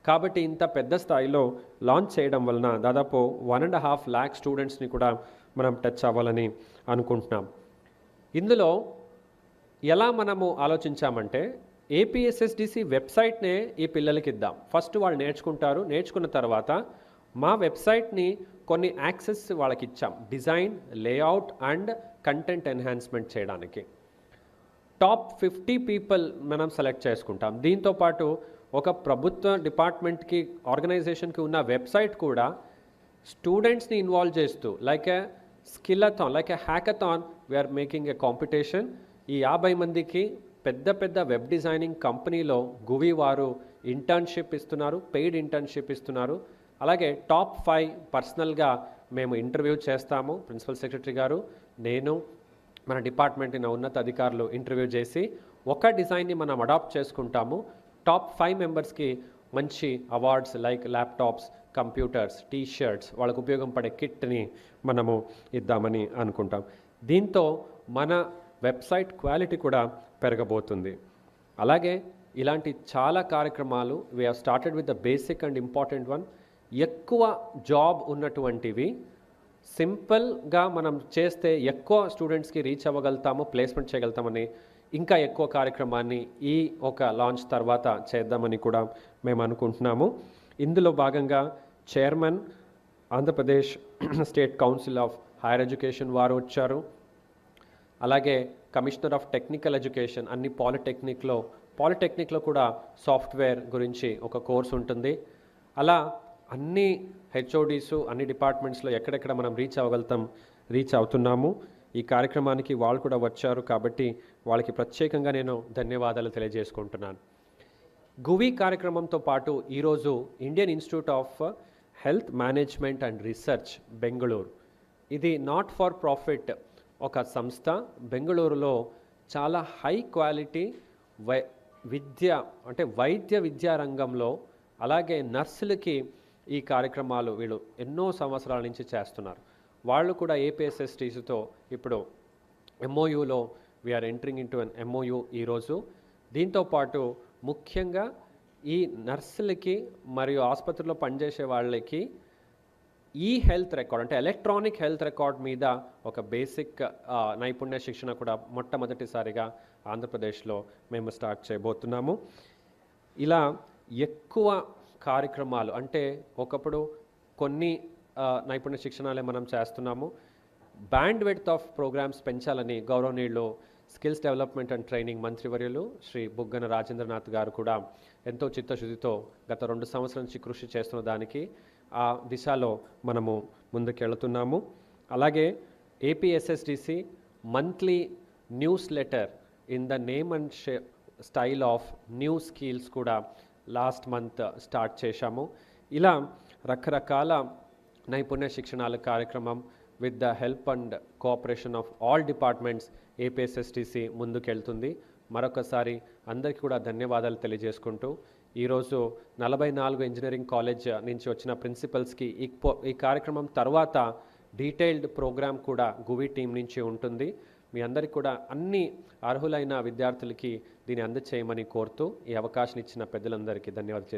కాబట్టి ఇంత పెద్ద స్థాయిలో లాంచ్ చేయడం వలన దాదాపు 1.5 lakh స్టూడెంట్స్ని కూడా మనం టచ్ అవ్వాలని అనుకుంటున్నాం. ఇందులో ఎలా మనము ఆలోచించామంటే ఏపీఎస్ఎస్డిసి వెబ్సైట్నే ఈ పిల్లలకి ఇద్దాం. ఫస్ట్ వాళ్ళు నేర్చుకుంటారు, నేర్చుకున్న తర్వాత మా వెబ్సైట్ని కొన్ని యాక్సెస్ వాళ్ళకి ఇచ్చాం, design, layout and content enhancement చేయడానికి. టాప్ 50 పీపుల్ మనం సెలెక్ట్ చేసుకుంటాం. దీంతోపాటు ఒక ప్రభుత్వ డిపార్ట్మెంట్కి, ఆర్గనైజేషన్కి ఉన్న వెబ్సైట్ కూడా స్టూడెంట్స్ని ఇన్వాల్వ్ చేస్తూ like A Skill-A-Thon, like a hackathon, we are making a competition. ఈ 50 మందికి పెద్ద వెబ్ డిజైనింగ్ కంపెనీలో గువి వారు ఇంటర్న్షిప్ ఇస్తున్నారు, పెయిడ్ ఇంటర్న్షిప్ ఇస్తున్నారు. అలాగే టాప్ 5 పర్సనల్గా మేము ఇంటర్వ్యూ చేస్తాము. ప్రిన్సిపల్ సెక్రటరీ గారు, నేను, మన డిపార్ట్మెంట్ ఉన్నత అధికారులు ఇంటర్వ్యూ చేసి ఒక డిజైన్ని మనం అడాప్ట్ చేసుకుంటాము. టాప్ 5 మెంబర్స్కి మంచి awards like laptops, computers, T shirts, వాళ్ళకు ఉపయోగం పడే కిట్ని మనము ఇద్దామని అనుకుంటాం. దీంతో మన వెబ్సైట్ క్వాలిటీ కూడా పెరగబోతుంది. అలాగే ఇలాంటి చాలా కార్యక్రమాలు we have started with the basic and important one. ఎక్కువ జాబ్ ఉన్నటువంటివి సింపుల్గా మనం చేస్తే ఎక్కువ స్టూడెంట్స్కి రీచ్ అవ్వగలుగుతాము, ప్లేస్మెంట్ చేయగలుగుతామని ఇంకా ఎక్కువ కార్యక్రమాన్ని ఈ ఒక లాంచ్ తర్వాత చేద్దామని కూడా మేము అనుకుంటున్నాము. ఇందులో భాగంగా chairman Andhra Pradesh state council of higher education వారు వచ్చారు. అలాగే కమిషనర్ ఆఫ్ టెక్నికల్ ఎడ్యుకేషన్, అన్ని పాలిటెక్నిక్లో కూడా సాఫ్ట్వేర్ గురించి ఒక కోర్స్ ఉంటుంది. అలా అన్ని హెచ్ఓడీస్ అన్ని డిపార్ట్మెంట్స్లో ఎక్కడెక్కడ మనం రీచ్ అవుతున్నాము. ఈ కార్యక్రమానికి వాళ్ళు కూడా వచ్చారు కాబట్టి వాళ్ళకి ప్రత్యేకంగా నేను ధన్యవాదాలు తెలియజేసుకుంటున్నాను. గువి కార్యక్రమంతో పాటు ఈరోజు Indian institute of health management and research Bengaluru, ఇది నాట్ ఫర్ ప్రాఫిట్ ఒక సంస్థ, బెంగళూరులో చాలా హై క్వాలిటీ వైద్య విద్యా రంగంలో అలాగే నర్సులకి ఈ కార్యక్రమాలు వీళ్ళు ఎన్నో సంవత్సరాల నుంచి చేస్తున్నారు. వాళ్ళు కూడా APSSDCతో ఇప్పుడు MOUలో we're entering into an MOU ఈరోజు. దీంతోపాటు ముఖ్యంగా ఈ నర్సులకి మరియు ఆసుపత్రిలో పనిచేసే వాళ్ళకి ఈ హెల్త్ రికార్డ్ అంటే ఎలక్ట్రానిక్ హెల్త్ రికార్డ్ మీద ఒక బేసిక్ నైపుణ్య శిక్షణ కూడా మొట్టమొదటిసారిగా ఆంధ్రప్రదేశ్లో మేము స్టార్ట్ చేయబోతున్నాము. ఇలా ఎక్కువ కార్యక్రమాలు అంటే ఒకప్పుడు కొన్ని నైపుణ్య శిక్షణలే మనం చేస్తున్నాము. బ్యాండ్ విడ్త్ ఆఫ్ ప్రోగ్రామ్స్ పెంచాలని గౌరవనీయులు స్కిల్స్ డెవలప్మెంట్ అండ్ ట్రైనింగ్ మంత్రివర్యులు శ్రీ బుగ్గన రాజేంద్రనాథ్ గారు కూడా ఎంతో చిత్తశుద్ధితో గత 2 సంవత్సరాల నుంచి కృషి చేస్తున్న దానికి ఆ దిశలో మనము ముందుకెళ్తున్నాము. అలాగే APSSDC monthly news letter in the name and style of new skills కూడా లాస్ట్ మంత్ స్టార్ట్ చేశాము. ఇలా రకరకాల నైపుణ్య శిక్షణాల కార్యక్రమం with the help and cooperation of all departments APSSDC ముందుకెళ్తుంది. మరొకసారి అందరికీ కూడా ధన్యవాదాలు తెలియజేసుకుంటూ ఈరోజు 44 ఇంజనీరింగ్ కాలేజ్ నుంచి వచ్చిన ప్రిన్సిపల్స్కి ఈ కార్యక్రమం తర్వాత డీటెయిల్డ్ ప్రోగ్రామ్ కూడా గువి టీం నుంచి ఉంటుంది. మీ అందరికీ కూడా అన్ని అర్హులైన విద్యార్థులకి దీన్ని అందచేయమని కోరుతూ ఈ అవకాశం ఇచ్చిన పెద్దలందరికీ ధన్యవాదాలు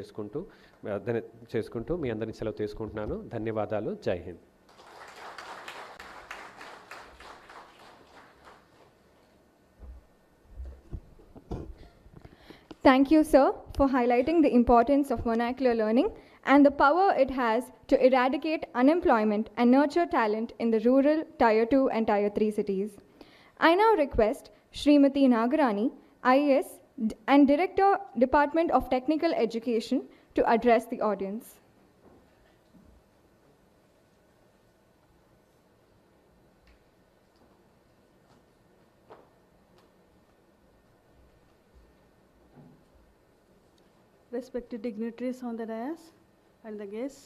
చేసుకుంటూ మీ అందరిని సెలవు తీసుకుంటున్నాను. ధన్యవాదాలు. జై Hind. Thank you, sir, for highlighting the importance of vernacular learning and the power it has to eradicate unemployment and nurture talent in the rural Tier 2 and Tier 3 cities. I now request Srimati Nagarani, IAS and Director, Department of Technical Education, to address the audience. Respected dignitaries on the dais and the guests,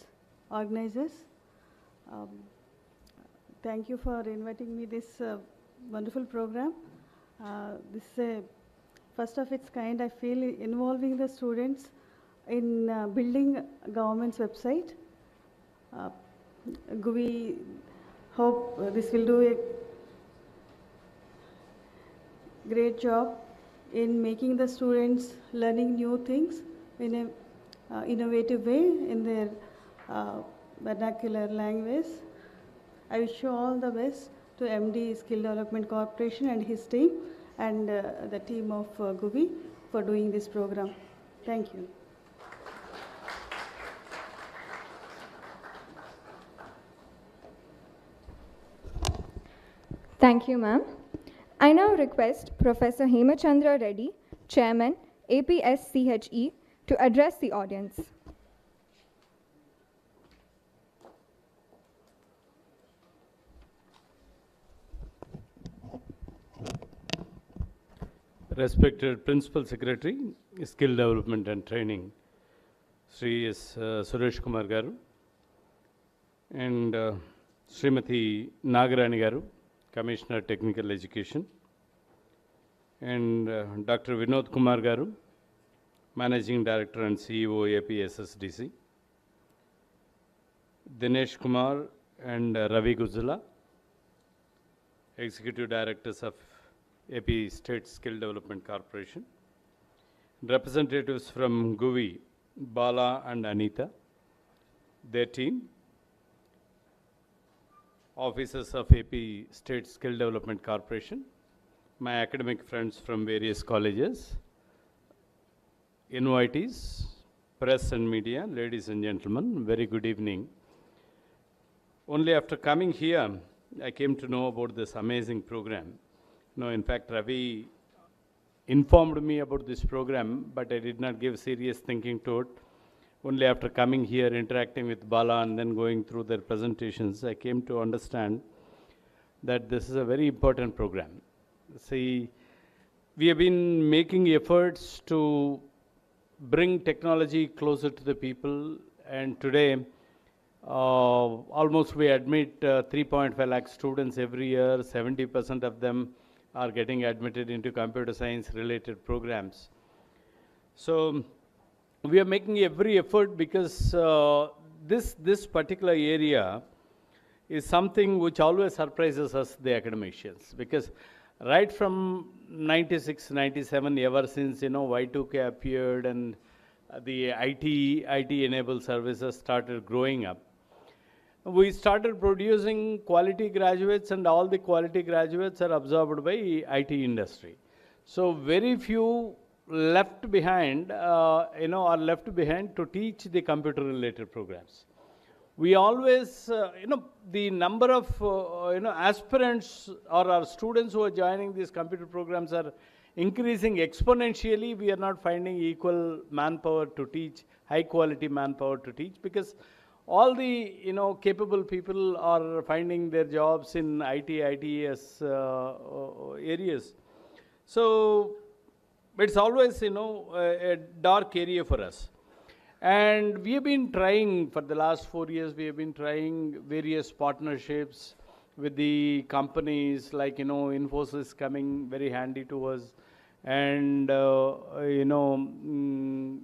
organizers, thank you for inviting me this wonderful program. This is a first of its kind, I feel, involving the students in building government's website. We hope this will do a great job in making the students learning new things in a innovative way in their vernacular language. I wish you all the best to MD Skill Development Corporation and his team and the team of Guvi for doing this program. Thank you. Thank you, ma'am. I now request Professor Hemachandra Reddy, Chairman, APSCHE, to address the audience. Respected Principal Secretary, Skill Development and Training, Sri S. Suresh Kumar Garu, and Srimati Nagarani Garu, Commissioner Technical Education, and Dr. Vinod Kumar Garu, Managing Director and CEO, APSSDC, Dinesh Kumar and Ravi Guzula, Executive Directors of AP State Skill Development Corporation, representatives from Guvi, Bala and Anita, their team, officers of AP State Skill Development Corporation, my academic friends from various colleges, invitees, press and media, ladies and gentlemen, very good evening. Only after coming here, I came to know about this amazing program. No, in fact, Ravi informed me about this program, but I did not give serious thinking to it. Only after coming here, interacting with Bala and then going through their presentations, I came to understand that this is a very important program. See, we have been making efforts to bring technology closer to the people, and today almost we admit 3.5 lakh students every year. 70% of them are getting admitted into computer science related programs. So we are making every effort because this particular area is something which always surprises us, the academicians, because right from 96, 97, ever since, Y2K appeared and the IT-enabled services started growing up, we started producing quality graduates, and all the quality graduates are absorbed by IT industry. So very few left behind, are left behind to teach the computer-related programs. We always, the number of, aspirants or our students who are joining these computer programs are increasing exponentially. We are not finding equal manpower to teach, high-quality manpower to teach, because all the, capable people are finding their jobs in IT, ITES areas. So it's always, a dark area for us. And we have been trying, for the last 4 years, we have been trying various partnerships with the companies, like, Infosys coming very handy to us, and,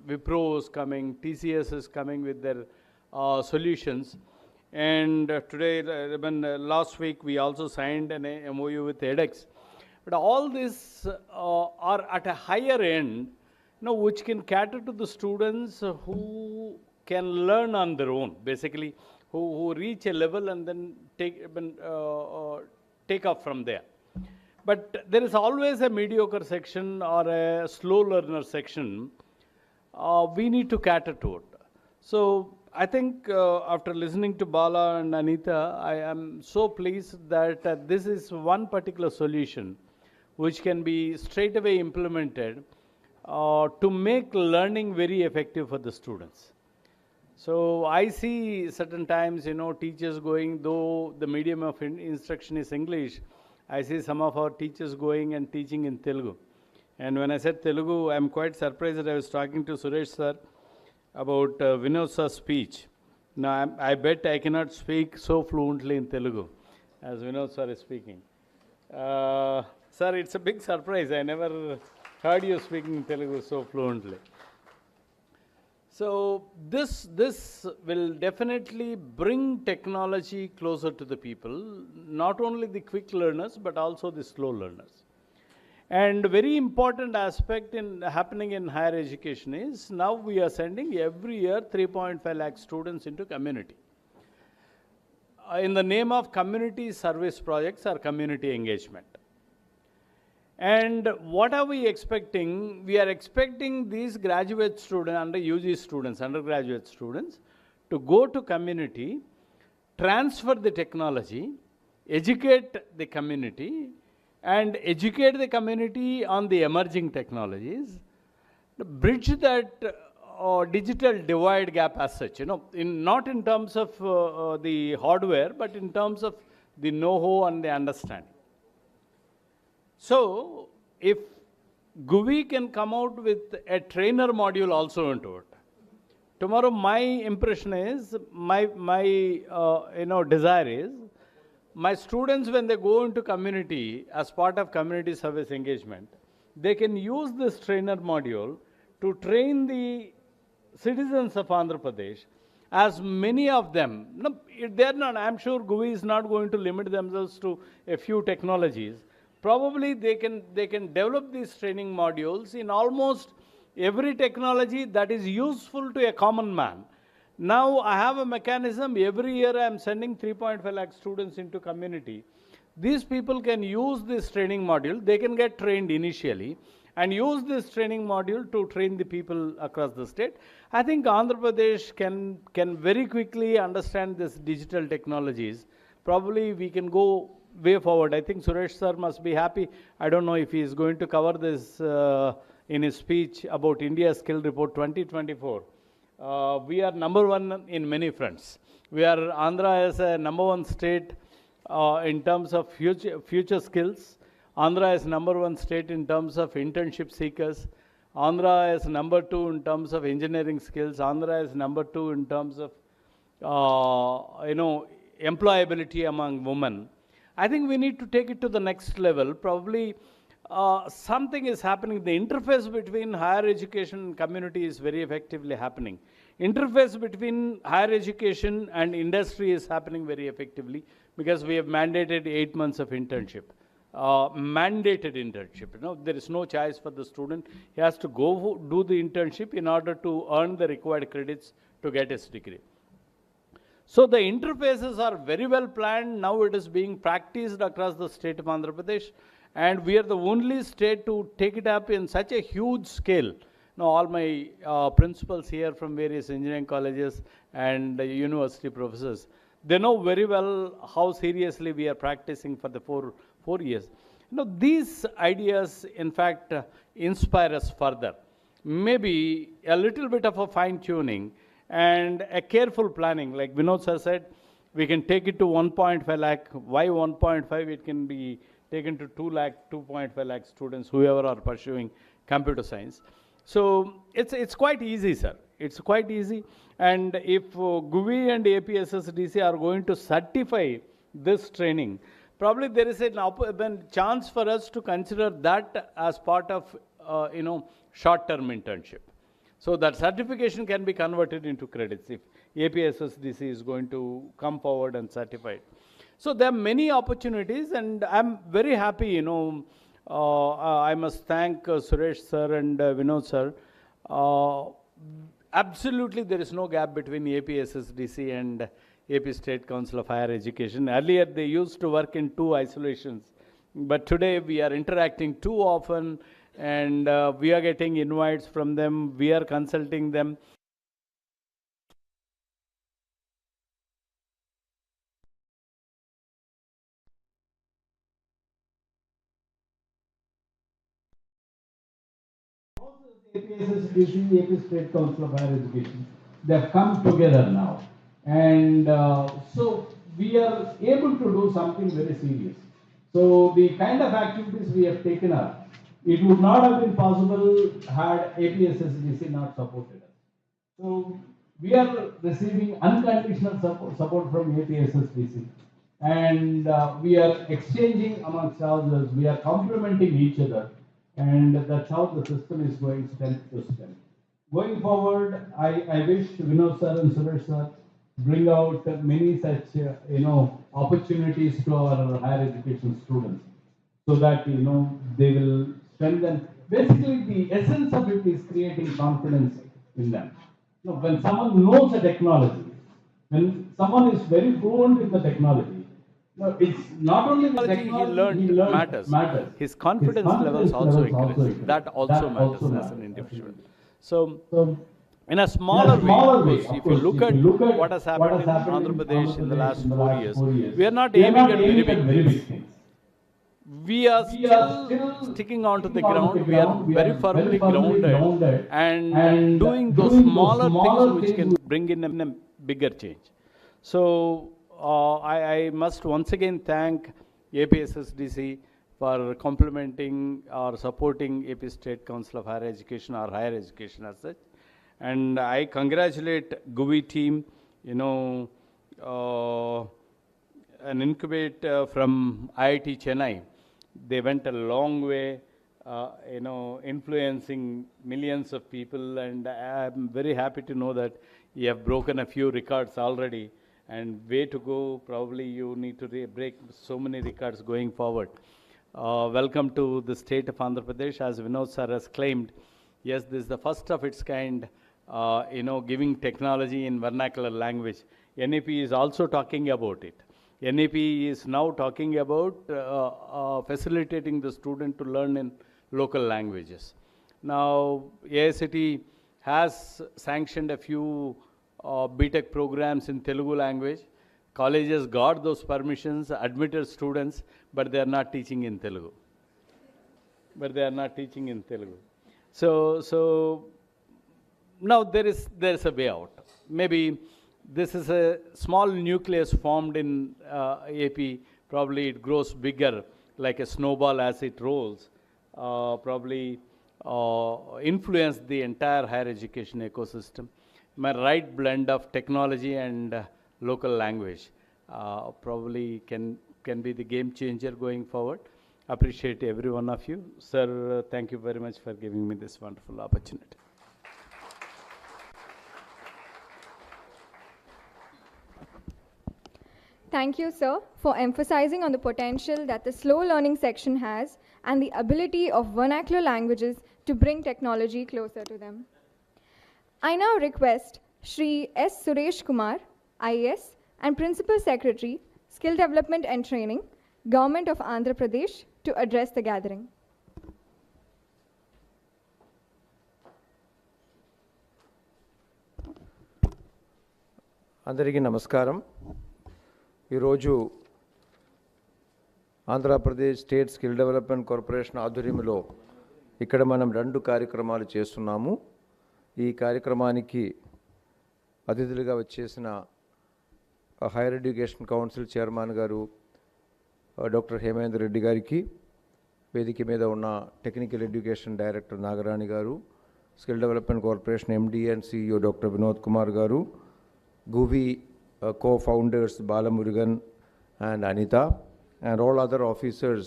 Wipro is coming, TCS is coming with their solutions. And today, last week, we also signed an MOU with edX. But all these are at a higher end, which can cater to the students who can learn on their own, basically, who reach a level and then take off from there. But there is always a mediocre section or a slow learner section. We need to cater to it. So I think after listening to Bala and Anita, I am so pleased that this is one particular solution which can be straight away implemented to make learning very effective for the students. So I see certain times, teachers going, though the medium of instruction is English, I see some of our teachers going and teaching in Telugu. And when I said Telugu, I'm quite surprised that I was talking to Suresh sir about Vinod sir's speech. Now, I bet I cannot speak so fluently in Telugu as Vinod sir is speaking. Sir, it's a big surprise. I never heard you speaking Telugu so fluently. So this will definitely bring technology closer to the people, not only the quick learners, but also the slow learners. And very important aspect happening in higher education is now we are sending every year 3.5 lakh students into community. In the name of community service projects or community engagement. And what are we expecting? We are expecting these graduate students, undergraduate students, to go to community, transfer the technology, educate the community, and educate the community on the emerging technologies, bridge that digital divide gap as such, not in terms of the hardware, but in terms of the know-how and the understanding. So, if Guvi can come out with a trainer module also into it, tomorrow my impression is, my desire is, my students, when they go into community as part of community service engagement, they can use this trainer module to train the citizens of Andhra Pradesh, as many of them, no, they're not, I'm sure Guvi is not going to limit themselves to a few technologies. Probably they can develop these training modules in almost every technology that is useful to a common man. Now I have a mechanism, every year I am sending 3.5 lakh students into community. These people can use this training module, they can get trained initially and use this training module to train the people across the state. I think Andhra Pradesh can very quickly understand this digital technologies. Probably we can go way forward. I think Suresh sir must be happy. I don't know if he is going to cover this in his speech about India Skill Report 2024. We are number one in many fronts. We are Andhra as a number one state in terms of future skills. Andhra is number one state in terms of internship seekers. Andhra is number two in terms of engineering skills. Andhra is number two in terms of employability among women. I think we need to take it to the next level. Probably something is happening. The interface between higher education and community is very effectively happening. Interface between higher education and industry is happening very effectively because we have mandated 8 months of internship. Mandated internship. There is no choice for the student. He has to go do the internship in order to earn the required credits to get his degree. So the interfaces are very well planned. Now it is being practiced across the state of Andhra Pradesh, and we are the only state to take it up in such a huge scale. Now all my principals here from various engineering colleges and university professors, they know very well how seriously we are practicing for the four years. These ideas, in fact, inspire us further. Maybe a little bit of a fine-tuning and a careful planning. Like Vinod sir said, we can take it to 1.5 lakh. Why 1.5? It can be taken to 2 lakh, 2.5 lakh students, whoever are pursuing computer science. So it's quite easy, sir. It's quite easy. And if Guvi and APSSDC are going to certify this training, probably there is a chance for us to consider that as part of short-term internship. So that certification can be converted into credits if APSSDC is going to come forward and certify it. So there are many opportunities, and I'm very happy, I must thank Suresh sir and Vinod sir. Absolutely there is no gap between APSSDC and AP State Council of Higher Education. Earlier they used to work in two isolations, but today we are interacting too often, and we are getting invites from them, we are consulting them. APSSDC, AP State Council of Higher Education, they have come together now. And so we are able to do something very serious. So the kind of activities we have taken up, it would not have been possible had APSSDC not supported us. So we are receiving unconditional support from APSSDC, and we are exchanging amongst ourselves, we are complementing each other, and that's how the system is going strength to strength. Going forward, I wish Vinod sir and Suresh sir bring out many such opportunities to our higher education students, so that they will strengthen. Basically, the essence of it is creating confidence in them. When someone knows a technology, when someone is very fluent in the technology, it's not only the technology he learned matters. His confidence levels also increase. That also matters as an individual. So in a smaller way, if you look at what has happened in Andhra Pradesh in the last 4 years, we are not aiming at very big things. We are still sticking onto the ground. We are very firmly grounded and doing those smaller things which can bring in a bigger change. So I must once again thank APSSDC for complementing or supporting AP State Council of Higher Education or higher education as such. And I congratulate Guvi team, an incubate from IIT Chennai. They went a long way influencing millions of people, and I'm very happy to know that you have broken a few records already, and way to go. Probably you need to break so many records going forward. Welcome to the state of Andhra Pradesh. As Vinod sir has claimed, yes, this is the first of its kind, giving technology in vernacular language. NAP is also talking about it. NAP is now talking about facilitating the student to learn in local languages. Now, AICT has sanctioned a few BTech programs in Telugu language. Colleges got those permissions, admitted students, but they are not teaching in Telugu. So now there is a way out. Maybe this is a small nucleus formed in AP. Probably it grows bigger like a snowball as it rolls. Probably influence the entire higher education ecosystem. My right blend of technology and local language probably can be the game changer going forward. Appreciate every one of you. Sir, thank you very much for giving me this wonderful opportunity. Thank you, sir, for emphasizing on the potential that the slow learning section has and the ability of vernacular languages to bring technology closer to them. I now request Shri S. Suresh Kumar, IAS, and Principal Secretary, Skill Development and Training, Government of Andhra Pradesh, to address the gathering. అందరికీ నమస్కారం. ఈరోజు Andhra Pradesh state skill development corporation ఆధ్వర్యంలో ఇక్కడ మనం 2 కార్యక్రమాలు చేస్తున్నాము. ఈ కార్యక్రమానికి అతిథులుగా వచ్చేసిన హైయర్ ఎడ్యుకేషన్ కౌన్సిల్ చైర్మన్ గారు డాక్టర్ హేమేందర్ రెడ్డి గారికి, వేదిక మీద ఉన్న టెక్నికల్ ఎడ్యుకేషన్ డైరెక్టర్ నాగరాణి గారు, skill development corporation MD and CEO doctor Vinod Kumar గారు, Guvi co-founders Balamurugan and Anita, and all other officers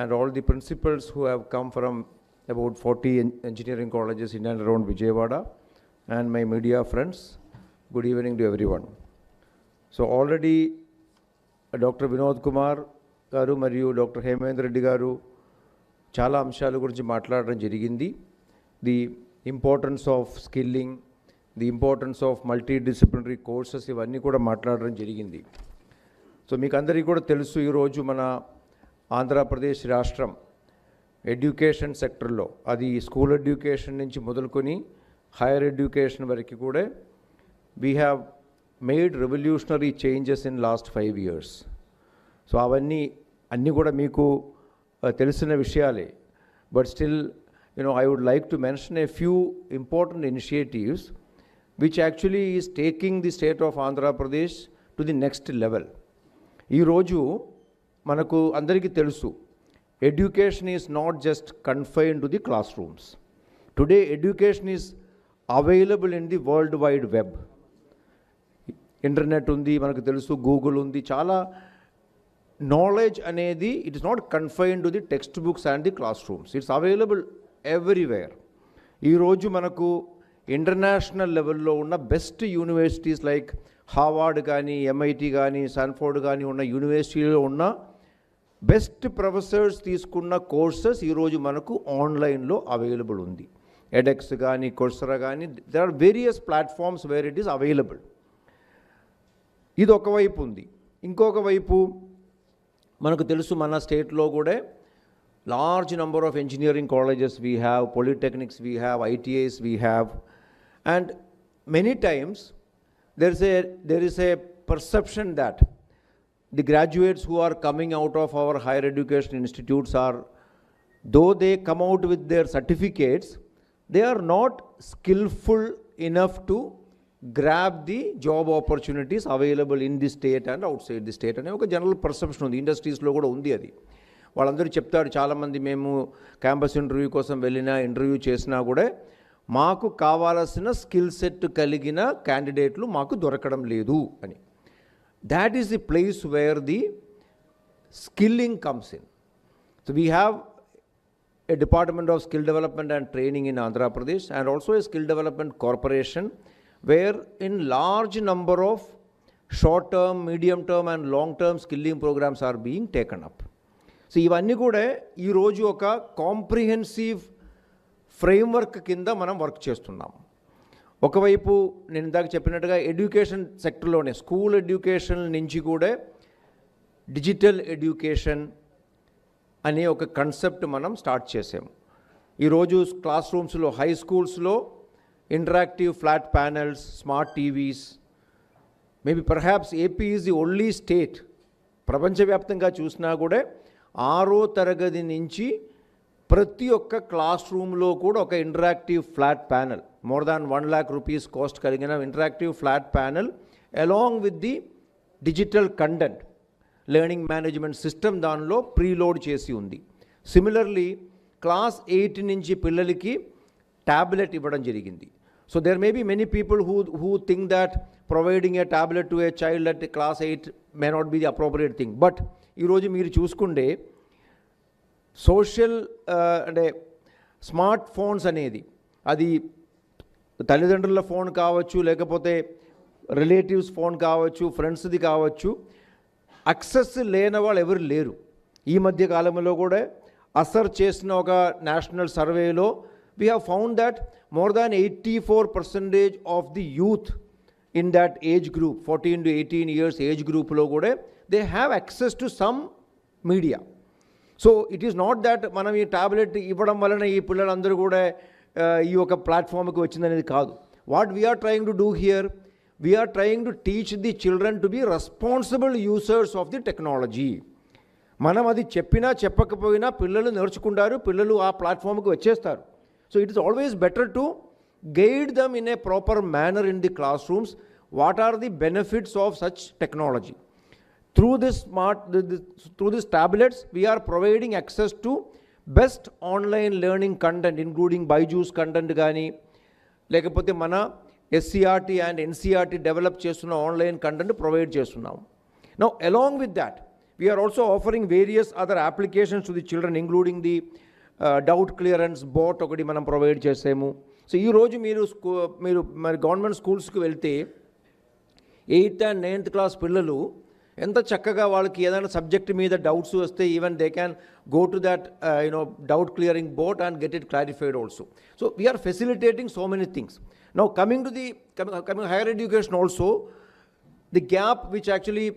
and all the principals who have come from about 40 engineering colleges in and around Vijayawada, and my media friends, good evening to everyone. So already Dr. Vinod Kumar garu mariyu Dr. Hemendra Reddy garu చాలా అంశాల గురించి మాట్లాడడం జరిగింది. The importance of skilling, the importance of multidisciplinary courses, ఇవన్నీ కూడా మాట్లాడడం జరిగింది. So మీకు అందరికీ కూడా తెలుసు, ఈరోజు మన ఆంధ్రప్రదేశ్ రాష్ట్రం ఎడ్యుకేషన్ సెక్టర్లో, అది స్కూల్ ఎడ్యుకేషన్ నుంచి మొదలుకొని హైయర్ ఎడ్యుకేషన్ వరకు కూడా we have made revolutionary changes in last 5 years. So అన్నీ కూడా మీకు తెలిసిన విషయాలే. But still I would like to mention a few important initiatives which actually is taking the state of Andhra Pradesh to the next level. ఈ రోజు మనకు అందరికీ తెలుసు, education is not just confined to the classrooms. Today education is available in the world wide web. Internet ఉంది, మనకు తెలుసు, Google ఉంది. చాలా నాలెడ్జ్ అనేది it is not confined to the text books and the class rooms. It's available everywhere. ఈరోజు మనకు international లెవెల్లో ఉన్న బెస్ట్ యూనివర్సిటీస్ లైక్ హార్వర్డ్ కానీ, ఎంఐటి కానీ, సాన్ఫోర్డ్ కానీ ఉన్న యూనివర్సిటీలో ఉన్న బెస్ట్ ప్రొఫెసర్స్ తీసుకున్న కోర్సెస్ ఈరోజు మనకు ఆన్లైన్లో అవైలబుల్ ఉంది. ఎడెక్స్ కానీ, కోర్సెరా కానీ, there are various platforms where it is available. ఇది ఒకవైపు ఉంది. ఇంకొక వైపు మనకు తెలుసు, మన స్టేట్లో కూడా large number of engineering colleges we have, polytechnics we have, ITIs we have, and many times there is a perception that the graduates who are coming out of our higher education institutes are, though they come out with their certificates, they are not skillful enough to grab the job opportunities available in the state and outside the state అనే ఒక general perception ఉంది. ఇండస్ట్రీస్లో కూడా ఉంది అది. వాళ్ళందరూ చెప్తారు, చాలామంది మేము క్యాంపస్ ఇంటర్వ్యూ కోసం వెళ్ళినా, ఇంటర్వ్యూ చేసినా కూడా మాకు కావాల్సిన స్కిల్ సెట్ కలిగిన క్యాండిడేట్లు మాకు దొరకడం లేదు అని. That is the place where the skilling comes in. So we have a Department of Skill Development and Training in Andhra Pradesh, and also a Skill Development Corporation, where in large number of short-term, medium-term and long-term skilling programs are being taken up. So ఇవన్నీ కూడా ఈరోజు ఒక comprehensive framework కింద మనం work చేస్తున్నాం. ఒకవైపు నేను ఇందాక చెప్పినట్టుగా ఎడ్యుకేషన్ సెక్టర్లోనే స్కూల్ ఎడ్యుకేషన్ నుంచి కూడా డిజిటల్ ఎడ్యుకేషన్ అనే ఒక కాన్సెప్ట్ మనం స్టార్ట్ చేసాము. ఈరోజు క్లాస్ రూమ్స్లో, హై స్కూల్స్లో interactive flat panels, smart TVs, maybe perhaps AP is the only state ప్రపంచవ్యాప్తంగా చూసినా కూడా 6వ తరగతి నుంచి ప్రతి ఒక్క క్లాస్ రూమ్లో కూడా ఒక interactive flat panel, more than 1 lakh rupees cost కలిగిన interactive flat panel along with the digital content learning management system దానిలో ప్రీలోడ్ చేసి ఉంది. సిమిలర్లీ క్లాస్ 8 నుంచి పిల్లలకి ట్యాబ్లెట్ ఇవ్వడం జరిగింది. So there may be many people who think that providing a tablet to a child at class 8 may not be the appropriate thing. But ఈరోజు మీరు చూసుకుంటే సోషల్ అంటే స్మార్ట్ ఫోన్స్ అనేది అది తల్లిదండ్రుల ఫోన్ కావచ్చు, లేకపోతే రిలేటివ్స్ ఫోన్ కావచ్చు, ఫ్రెండ్స్ది కావచ్చు, యాక్సెస్ లేని వాళ్ళు ఎవరు లేరు. ఈ మధ్య కాలంలో కూడా అసర్ చేసిన ఒక నేషనల్ సర్వేలో we have found that more than 84% of the youth in that age group, 14 to 18 years age group lo kuda they have access to some media. So it is not that manam ee tablet ivvadam valana ee pillalandaru kuda ee oka platform ki vachindanedi kaadu. What we are trying to do here, we are trying to teach the children to be responsible users of the technology. మనం అది చెప్పినా చెప్పకపోయినా పిల్లలు నేర్చుకుంటారు, పిల్లలు ఆ ప్లాట్ఫామ్కి వచ్చేస్తారు. So it is always better to guide them in a proper manner in the classrooms. What are the benefits of such technology? Through these tablets, we are providing access to best online learning content, including Byju's content gaani, lekapothe mana SCRT and NCRT develop chestunna online content provide chestunnam. Now along with that, we are also offering various other applications to the children, including the doubt clearance boat ఒకటి మనం provide చేసాము. So ఈరోజు మీరు మరి government స్కూల్స్కి వెళ్తే 8th and 9th class పిల్లలు ఎంత చక్కగా వాళ్ళకి ఏదైనా సబ్జెక్ట్ మీద డౌట్స్ వస్తే even they can go to that doubt clearing bot and get it clarified also. So we're facilitating so many things. Now coming to the higher education also, the gap which actually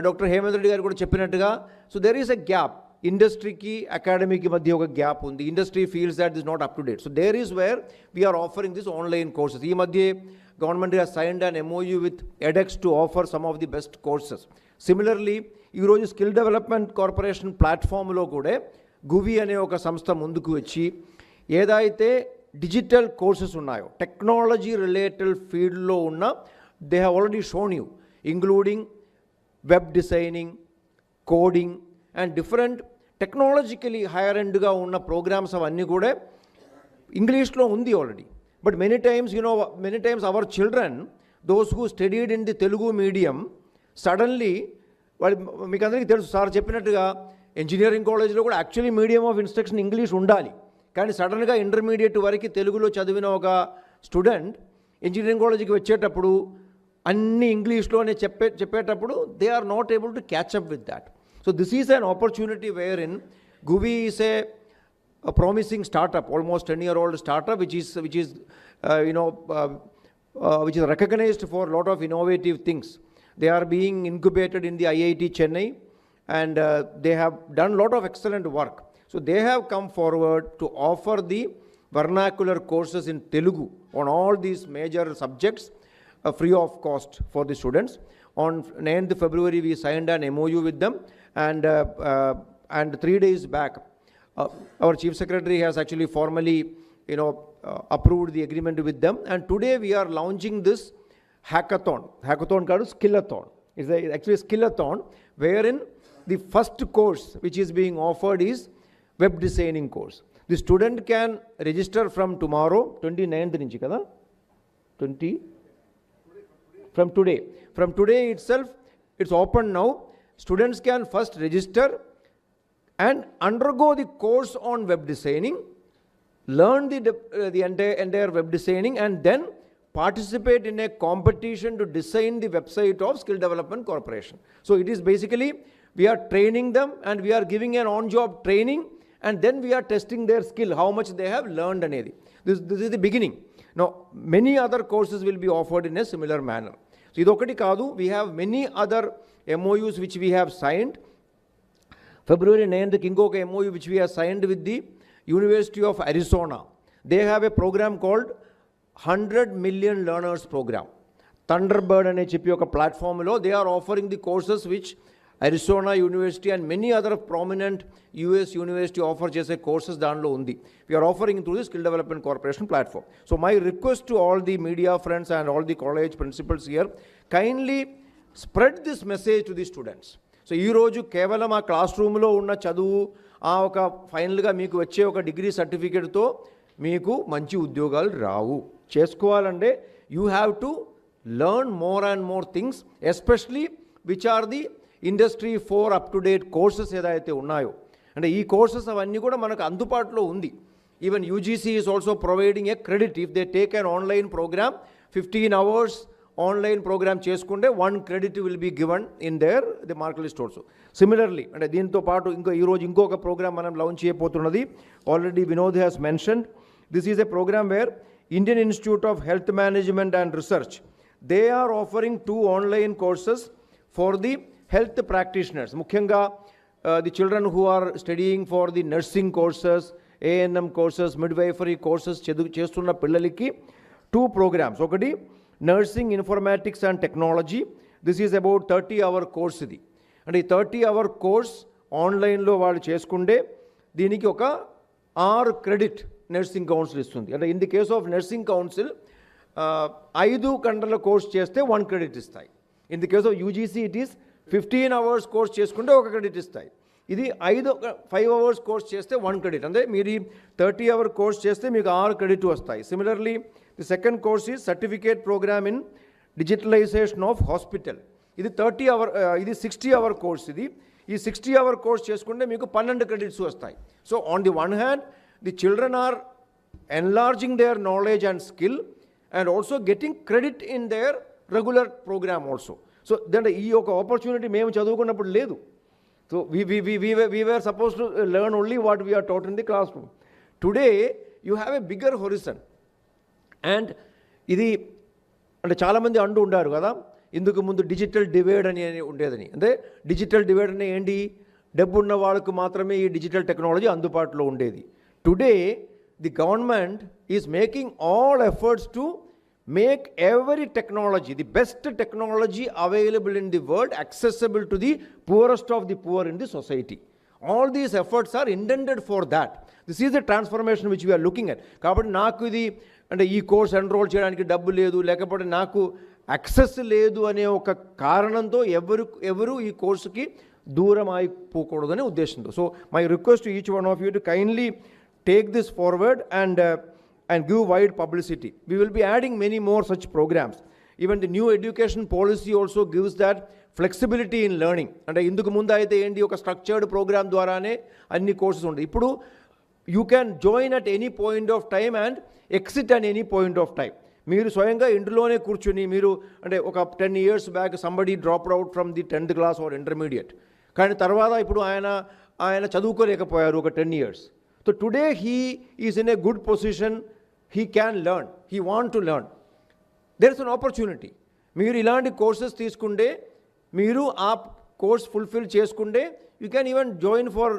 doctor Hemanth Reddy garu కూడా చెప్పినట్టుగా, so there is a gap. ఇండస్ట్రీకి అకాడమీకి మధ్య ఒక gap ఉంది. Industry feels that is not up to date. So there is where we're offering this online courses. ఈ మధ్య government has signed an MOU with edX to offer some of the best courses. Similarly ఈరోజు skill development corporation ప్లాట్ఫామ్లో కూడా గువి అనే ఒక సంస్థ ముందుకు వచ్చి ఏదైతే డిజిటల్ కోర్సెస్ ఉన్నాయో టెక్నాలజీ రిలేటెడ్ ఫీల్డ్లో ఉన్న they have already shown you, including web designing, coding and different technologically higher ఎండ్గా ఉన్న ప్రోగ్రామ్స్ అవన్నీ కూడా ఇంగ్లీష్లో ఉంది already. But many times our children, those who studied in the Telugu medium, suddenly వాళ్ళు మీకు అందరికీ తెలుసు సార్ చెప్పినట్టుగా ఇంజనీరింగ్ కాలేజ్లో కూడా actually medium of instruction English ఉండాలి. కానీ సడన్గా ఇంటర్మీడియట్ వరకు తెలుగులో చదివిన ఒక స్టూడెంట్ ఇంజనీరింగ్ కాలేజీకి వచ్చేటప్పుడు అన్ని ఇంగ్లీష్లోనే చెప్పేటప్పుడు they are not able to catch up with that. So this is an opportunity wherein Guvi is a promising startup, almost 10-year-old startup, which is recognized for a lot of innovative things. They are being incubated in the IIT Chennai, and they have done a lot of excellent work. So they have come forward to offer the vernacular courses in Telugu on all these major subjects free of cost for the students. On 9th February, we signed an MOU with them, and 3 days back, our Chief Secretary has actually formally, approved the agreement with them. And today we are launching this hackathon called Skill-A-Thon. It's actually a Skill-A-Thon, wherein the first course which is being offered is web designing course. The student can register from tomorrow, 29th nunchi kada, 20. From today itself, it's open now. Students can first register, and undergo the course on web designing, learn the entire web designing, and then participate in a competition to design the website of Skill Development Corporation. So it is basically, we are training them and we are giving an on-job training, and then we are testing their skill, how much they have learned anedi. This is the beginning. Now, many other courses will be offered in a similar manner. So idokati kaadu, we have many other MOUs which we have signed. February 9th, inkoka MOU which we have signed with the University of Arizona. They have a program called 100 Million Learners Program. Thunderbird ane cheppi oka platform lo they are offering the courses which Arizona University and many other prominent US university offer chese courses danlo undi. We are offering through the Skill Development Corporation platform. So my request to all the media friends and all the college principals here, kindly spread this message to the students. So ee roju kevalam aa class room lo unna chaduvu aa oka final ga meeku vache oka degree certificate tho meeku manchi udyogaalu raavu. Chesukovalante you have to learn more and more things, especially which are the industry 4 up-to-date courses ఏదైతే ఉన్నాయో. అంటే ఈ courses అవన్నీ కూడా మనకు అందుబాటులో ఉంది. Even UGC is also providing a credit if they take an online programme 15 hours online programme చేసుకుంటే 1 credit will be given in their the mark list also. Similarly అంటే దీంతో పాటు ఈరోజు ఇంకొక ప్రోగ్రామ్ మనం లాంచ్ చేయబోతున్నది. Already Vinod has mentioned. This is a programme where Indian Institute of Health Management and Research, they are offering 2 online courses for the health practitioners. Mukhyanga the children who are studying for the nursing courses, A&M courses, midwifery courses chestunna pillaliki 2 programs. Okati nursing informatics and technology. This is about 30-hour course idi. And ee 30-hour course online lo vaallu cheskunde deeniki oka 6 credit nursing council ఇస్తుంది. అంటే in the case of nursing council 5 గంటల course చేస్తే 1 credit ఇస్తాయి. In the case of UGC it is 15 hours course చేసుకుంటే 1 credit ఇస్తాయి. ఇది 5 hours course చేస్తే 1 credit. అంటే మీరు 30-hour కోర్స్ చేస్తే మీకు 6 credit వస్తాయి. Similarly the second course is certificate programme in digitalization of hospital. ఇది 60-hour కోర్స్. ఇది ఈ 60-hour కోర్స్ చేసుకుంటే మీకు 12 credits వస్తాయి. So on the one hand the children are enlarging their knowledge and skill and also getting credit in their regular program also. So then ee oka opportunity memu chaduvukunnappudu ledu. So we were supposed to learn only what we are taught in the classroom. Today you have a bigger horizon. And ఇది అంటే చాలామంది అంటూ ఉంటారు కదా, ఇందుకు ముందు digital divide అని ఉండేదని. అంటే డిజిటల్ డివైడ్ అంటే ఏంటి, డబ్బు ఉన్న వాళ్ళకు మాత్రమే ఈ డిజిటల్ టెక్నాలజీ అందుబాటులో ఉండేది. Today, the government is making all efforts to make every technology, the best technology available in the world, accessible to the poorest of the poor in the society. All these efforts are intended for that. This is the transformation which we are looking at. కాబట్టి నాకు ఇది అంటే ఈ course enrol చేయడానికి డబ్బు లేదు, లేకపోతే నాకు యాక్సెస్ లేదు అనే ఒక కారణంతో ఎవరు ఈ కోర్సుకి దూరం అయిపోకూడదనే ఉద్దేశంతో. So my request to each one of you to kindly take this forward and give wide publicity. We will be adding many more such programs. Even the new education policy also gives that flexibility in learning. And ఇందుకు ముందు అయితే ఏంటి, ఒక structured programme ద్వారానే అన్ని courses ఉంటాయి. ఇప్పుడు you can join at any point of time and exit at any point of time. మీరు స్వయంగా ఇంట్లోనే కూర్చుని మీరు అంటే ఒక 10 years back somebody dropped out from the 10th class or intermediate, కానీ తర్వాత ఇప్పుడు ఆయన చదువుకోలేకపోయారు ఒక 10 years. So today he is in a good position, he can learn, he want to learn. There is an opportunity. మీరు ఇలాంటి courses తీసుకుంటే, మీరు ఆ కోర్స్ ఫుల్ఫిల్ చేసుకుంటే, you can even join for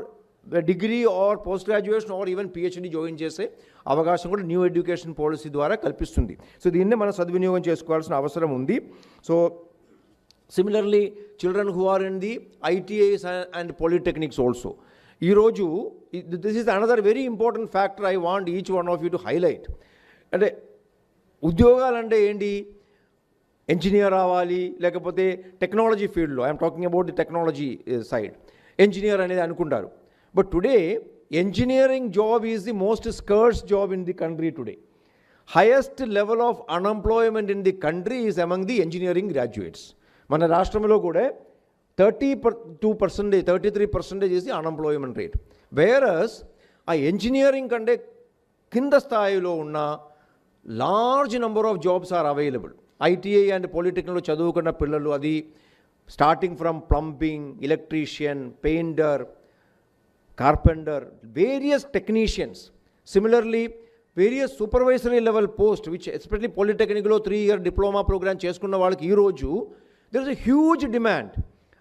degree or post graduation are even PhD join చేసే అవకాశం కూడా new education policy ద్వారా కల్పిస్తుంది. సో దీన్నే మనం సద్వినియోగం చేసుకోవాల్సిన అవసరం ఉంది. So similarly children who are in the ITIs and polytechnics also. ఈరోజు this is another very important factor I want each one of you to highlight. అంటే ఉద్యోగాలంటే ఏంటి, ఇంజనీర్ అవ్వాలి, లేకపోతే టెక్నాలజీ ఫీల్డ్లో, I'm talking about the technology side, engineer అనేది అనుకుంటారు. But today engineering job is the most scarce job in the country today. Highest level of unemployment in the country is among the engineering graduates. మన రాష్ట్రంలో కూడా 32%, 33% is the unemployment rate. Whereas ఆ engineering కంటే కింద స్థాయిలో ఉన్న large number of jobs are available. ITI and Polytechnic చదువుకున్న పిల్లలు, అది starting from plumbing, electrician, painter, carpenter, various technicians. Similarly, various supervisory level posts, which especially Polytechnic లో 3-year diploma program చేసుకున్న వాళ్ళకి ఈరోజు there is a huge demand.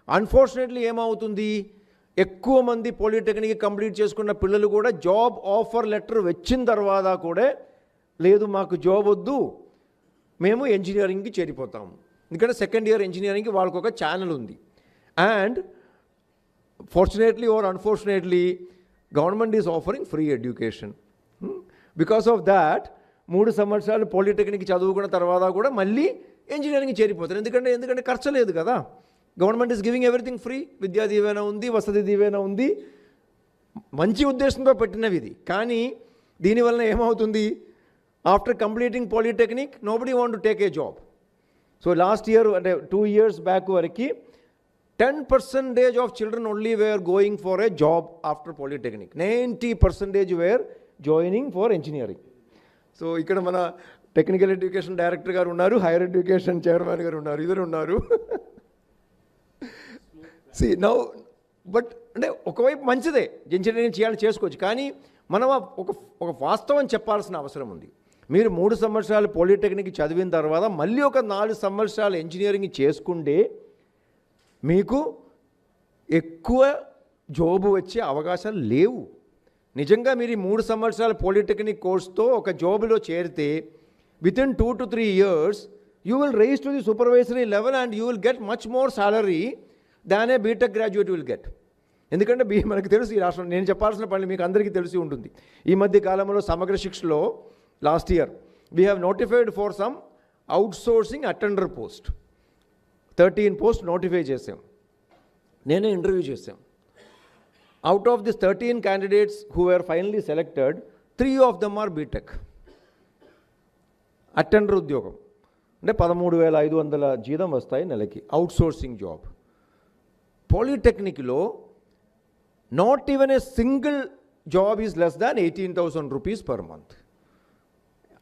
Unfortunately ఏమవుతుంది, ఎక్కువ మంది పాలిటెక్నిక్ కంప్లీట్ చేసుకున్న పిల్లలు కూడా జాబ్ ఆఫర్ లెటర్ వచ్చిన తర్వాత కూడా లేదు మాకు జాబ్ వద్దు, మేము ఇంజనీరింగ్కి చేరిపోతాము. ఎందుకంటే సెకండ్ ఇయర్ ఇంజనీరింగ్కి వాళ్ళకు ఒక ఛానల్ ఉంది. And fortunately are unfortunately government is offering free education. Because of that 3 సంవత్సరాలు పాలిటెక్నిక్ చదువుకున్న తర్వాత కూడా మళ్ళీ ఇంజనీరింగ్ చేరిపోతారు. ఎందుకంటే ఖర్చు లేదు కదా. Government is giving everything free. Vidya Deevena ఉంది, వసతి దీవెన ఉంది, మంచి ఉద్దేశంతో పెట్టినవి ఇది. కానీ దీనివల్ల ఏమవుతుంది, after completing polytechnic nobody want to take a job. So last year అంటే 2 years బ్యాక్ వరకు 10% of children only were going for a job after polytechnic. 90% were joining for engineering. So ఇక్కడ మన టెక్నికల్ ఎడ్యుకేషన్ డైరెక్టర్ గారు ఉన్నారు, higher education chairman గారు ఉన్నారు, ఇద్దరు ఉన్నారు. సి నౌ బట్ అంటే ఒకవైపు మంచిదే, ఇంజనీరింగ్ చేయాలని చేసుకోవచ్చు. కానీ మనం ఒక వాస్తవం చెప్పాల్సిన అవసరం ఉంది. మీరు 3 సంవత్సరాలు పాలిటెక్నిక్ చదివిన తర్వాత మళ్ళీ ఒక 4 సంవత్సరాలు ఇంజనీరింగ్ చేసుకుంటే మీకు ఎక్కువ జాబ్ వచ్చే అవకాశాలు లేవు. నిజంగా మీరు 3 సంవత్సరాల పాలిటెక్నిక్ కోర్స్తో ఒక జాబ్లో చేరితే within 2 to 3 years you will raise to the supervisory level and you will get much more salary than a BTech graduate will get. ఎందుకంటే మనకు తెలుసు, ఈ రాష్ట్రం నేను చెప్పాల్సిన పని మీకు అందరికీ తెలిసి ఉంటుంది. ఈ మధ్య కాలంలో సమగ్ర శిక్షలో last year we have notified for some outsourcing attender post. 13 post notify చేసాం, నేనే ఇంటర్వ్యూ చేశాం. Out of this 13 candidates who were finally selected, 3 of them are BTech. Attender ఉద్యోగం అంటే 13,500 జీతం వస్తాయి నెలకి, అవుట్సోర్సింగ్ జాబ్. పాలిటెక్నిక్లో not even a single job is less than 18,000 rupees per month.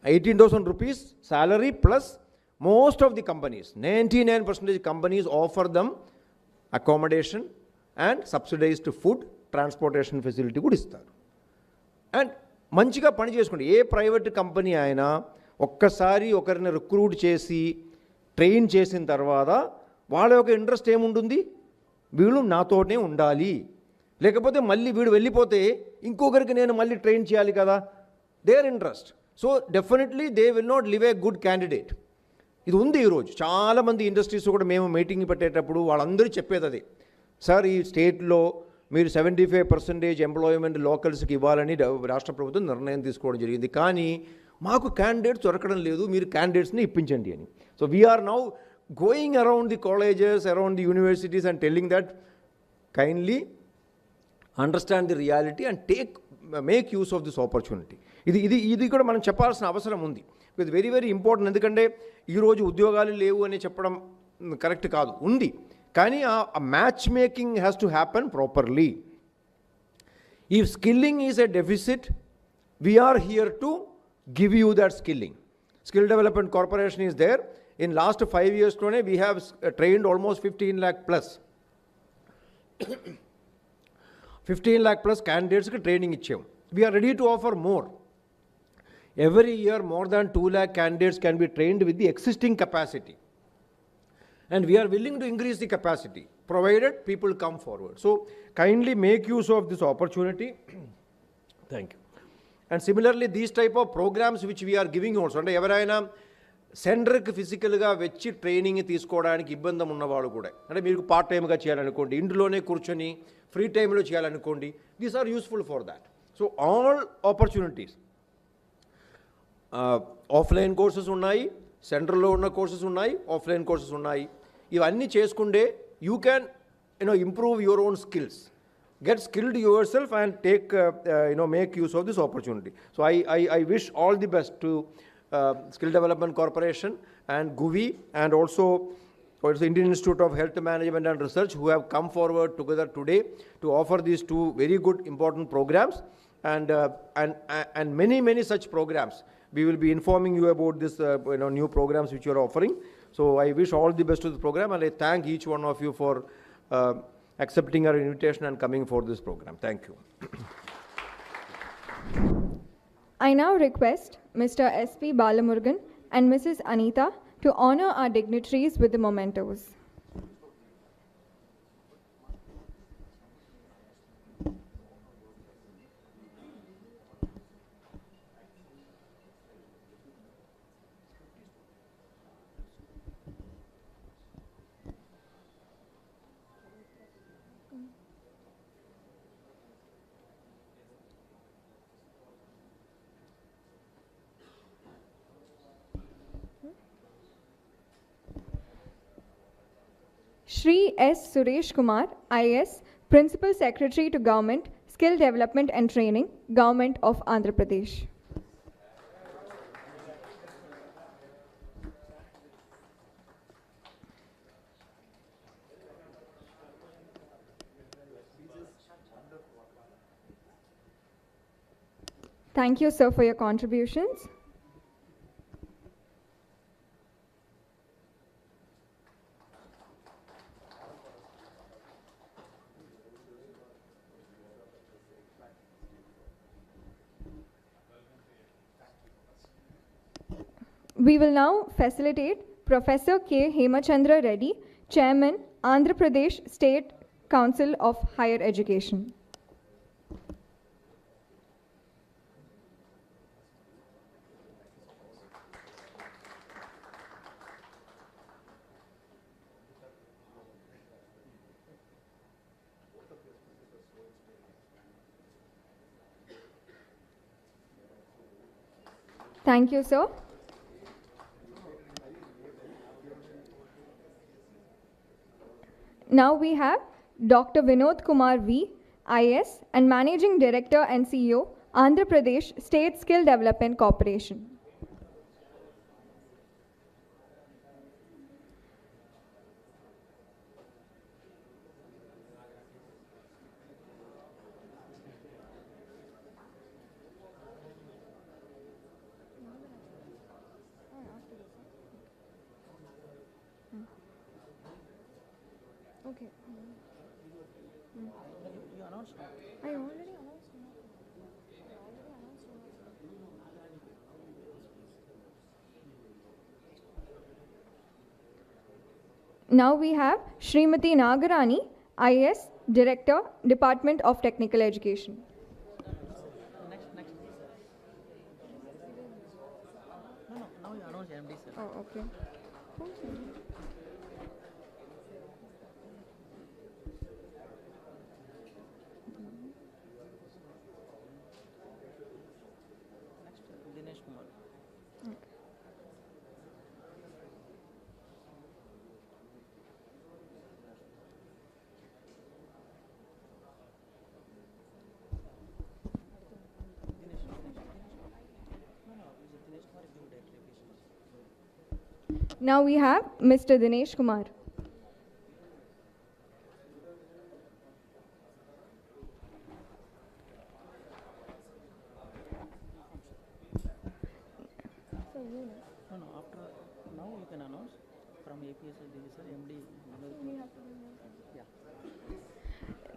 18,000 rupees salary plus most of the companies, 99% companies offer them accommodation and subsidized food, transportation facility కూడా ఇస్తారు. And మంచిగా పని చేసుకోండి. ఏ ప్రైవేట్ కంపెనీ అయినా ఒక్కసారి ఒకరిని recruit చేసి train చేసిన తర్వాత వాళ్ళ యొక్క ఇంట్రెస్ట్ ఏముంటుంది, వీళ్ళు నాతోనే ఉండాలి, లేకపోతే మళ్ళీ వీడు వెళ్ళిపోతే ఇంకొకరికి నేను మళ్ళీ ట్రైన్ చేయాలి కదా, their interest. So definitely they will not live a good candidate. ఇది ఉంది ఈరోజు చాలామంది ఇండస్ట్రీస్ కూడా మేము మీటింగ్ పెట్టేటప్పుడు వాళ్ళందరూ చెప్పేది అదే, సార్ ఈ స్టేట్లో మీరు 75% ఎంప్లాయ్మెంట్ లోకల్స్కి ఇవ్వాలని రాష్ట్ర ప్రభుత్వం నిర్ణయం తీసుకోవడం జరిగింది, కానీ మాకు క్యాండిడేట్స్ దొరకడం లేదు, మీరు క్యాండిడేట్స్ని ఇప్పించండి అని. So we're now going around the colleges, around the universities and telling that kindly understand the reality and make use of this opportunity. ఇది కూడా మనం చెప్పాల్సిన అవసరం ఉంది. ఇది వెరీ వెరీ ఇంపార్టెంట్. ఎందుకంటే ఈరోజు ఉద్యోగాలు లేవు అని చెప్పడం కరెక్ట్ కాదు, ఉంది. కానీ ఆ match making has to happen properly. If skilling is a deficit, we're here to give you that skilling. Skill Development Corporation is there. In last 5 years we have trained almost 15 lakh plus 15 lakh plus candidates ki training ichcham. We are ready to offer more. Every year more than 2 lakh candidates can be trained with the existing capacity, and we are willing to increase the capacity provided people come forward. So kindly make use of this opportunity. Thank you. And similarly these type of programs which we are giving also, అంటే ఎవరైనా సెంటర్కి ఫిజికల్గా వచ్చి training తీసుకోవడానికి ఇబ్బంది ఉన్నవాడు కూడా, అంటే మీరు పార్ట్ టైమ్గా చేయాలనుకోండి, ఇంట్లోనే కూర్చొని ఫ్రీ టైంలో చేయాలనుకోండి, these are useful for that. So all opportunities, offline courses ఉన్నాయి, సెంటర్లో ఉన్న కోర్సెస్ ఉన్నాయి, ఆఫ్లైన్ కోర్సెస్ ఉన్నాయి. ఇవన్నీ చేసుకుంటే you can improve your own skills, get skilled yourself and take make use of this opportunity. So I wish all the best to Skill Development Corporation and Guvi, and also it's the Indian Institute of Health Management and Research, who have come forward together today to offer these two very good, important programs, and many such programs. We will be informing you about this, new programs which you are offering. So I wish all the best to the program, and I thank each one of you for accepting our invitation and coming for this program. Thank you. I now request Mr. S.P. Balamurugan and Mrs. Anita to honor our dignitaries with the mementos. Shri S. Suresh Kumar, IS, Principal Secretary to Government, Skill Development and Training, Government of Andhra Pradesh. Thank you, sir, for your contributions. We will now facilitate Professor K. Hemachandra Reddy, Chairman, Andhra Pradesh State Council of Higher Education. Thank you, sir. Now we have Dr. Vinod Kumar V, IS, and Managing Director and CEO, Andhra Pradesh State Skill Development Corporation. Okay. You announced? I already announced. Now we have Srimati Nagarani, IS, Director, Department of Technical Education. Next. No, now you announce MD, sir. Oh, okay. Dinesh Kumar. Now we have Mr. Dinesh Kumar. No, after now you can announce from APSSDC, sir, MD. Yeah.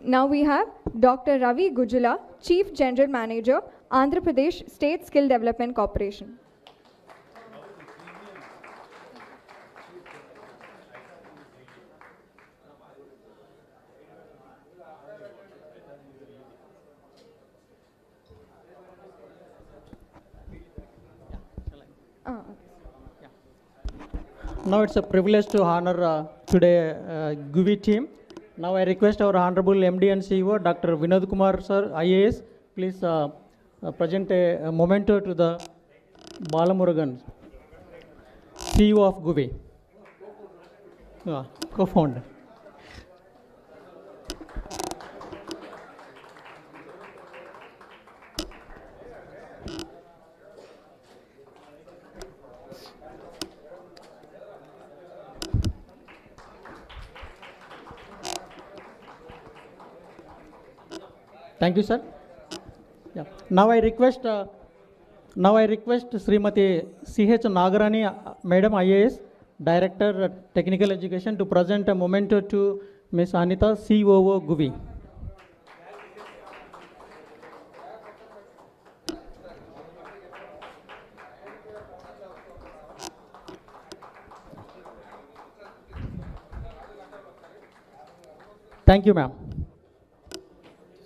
Now we have Dr. Ravi Gujula, Chief General Manager, Andhra Pradesh State Skill Development Corporation. Now it's a privilege to honor today Guvi team. Now I request our Honorable MD and CEO, Dr. Vinod Kumar sir, IAS, please present a memento to the Balamurugan, CEO of Guvi, co-founder. Thank you, sir. Yeah. Now I request Srimati C.H. Nagarani, Madam IAS, Director Technical Education, to present a memento to Ms. Anita, COO Guvi. Thank you, ma'am.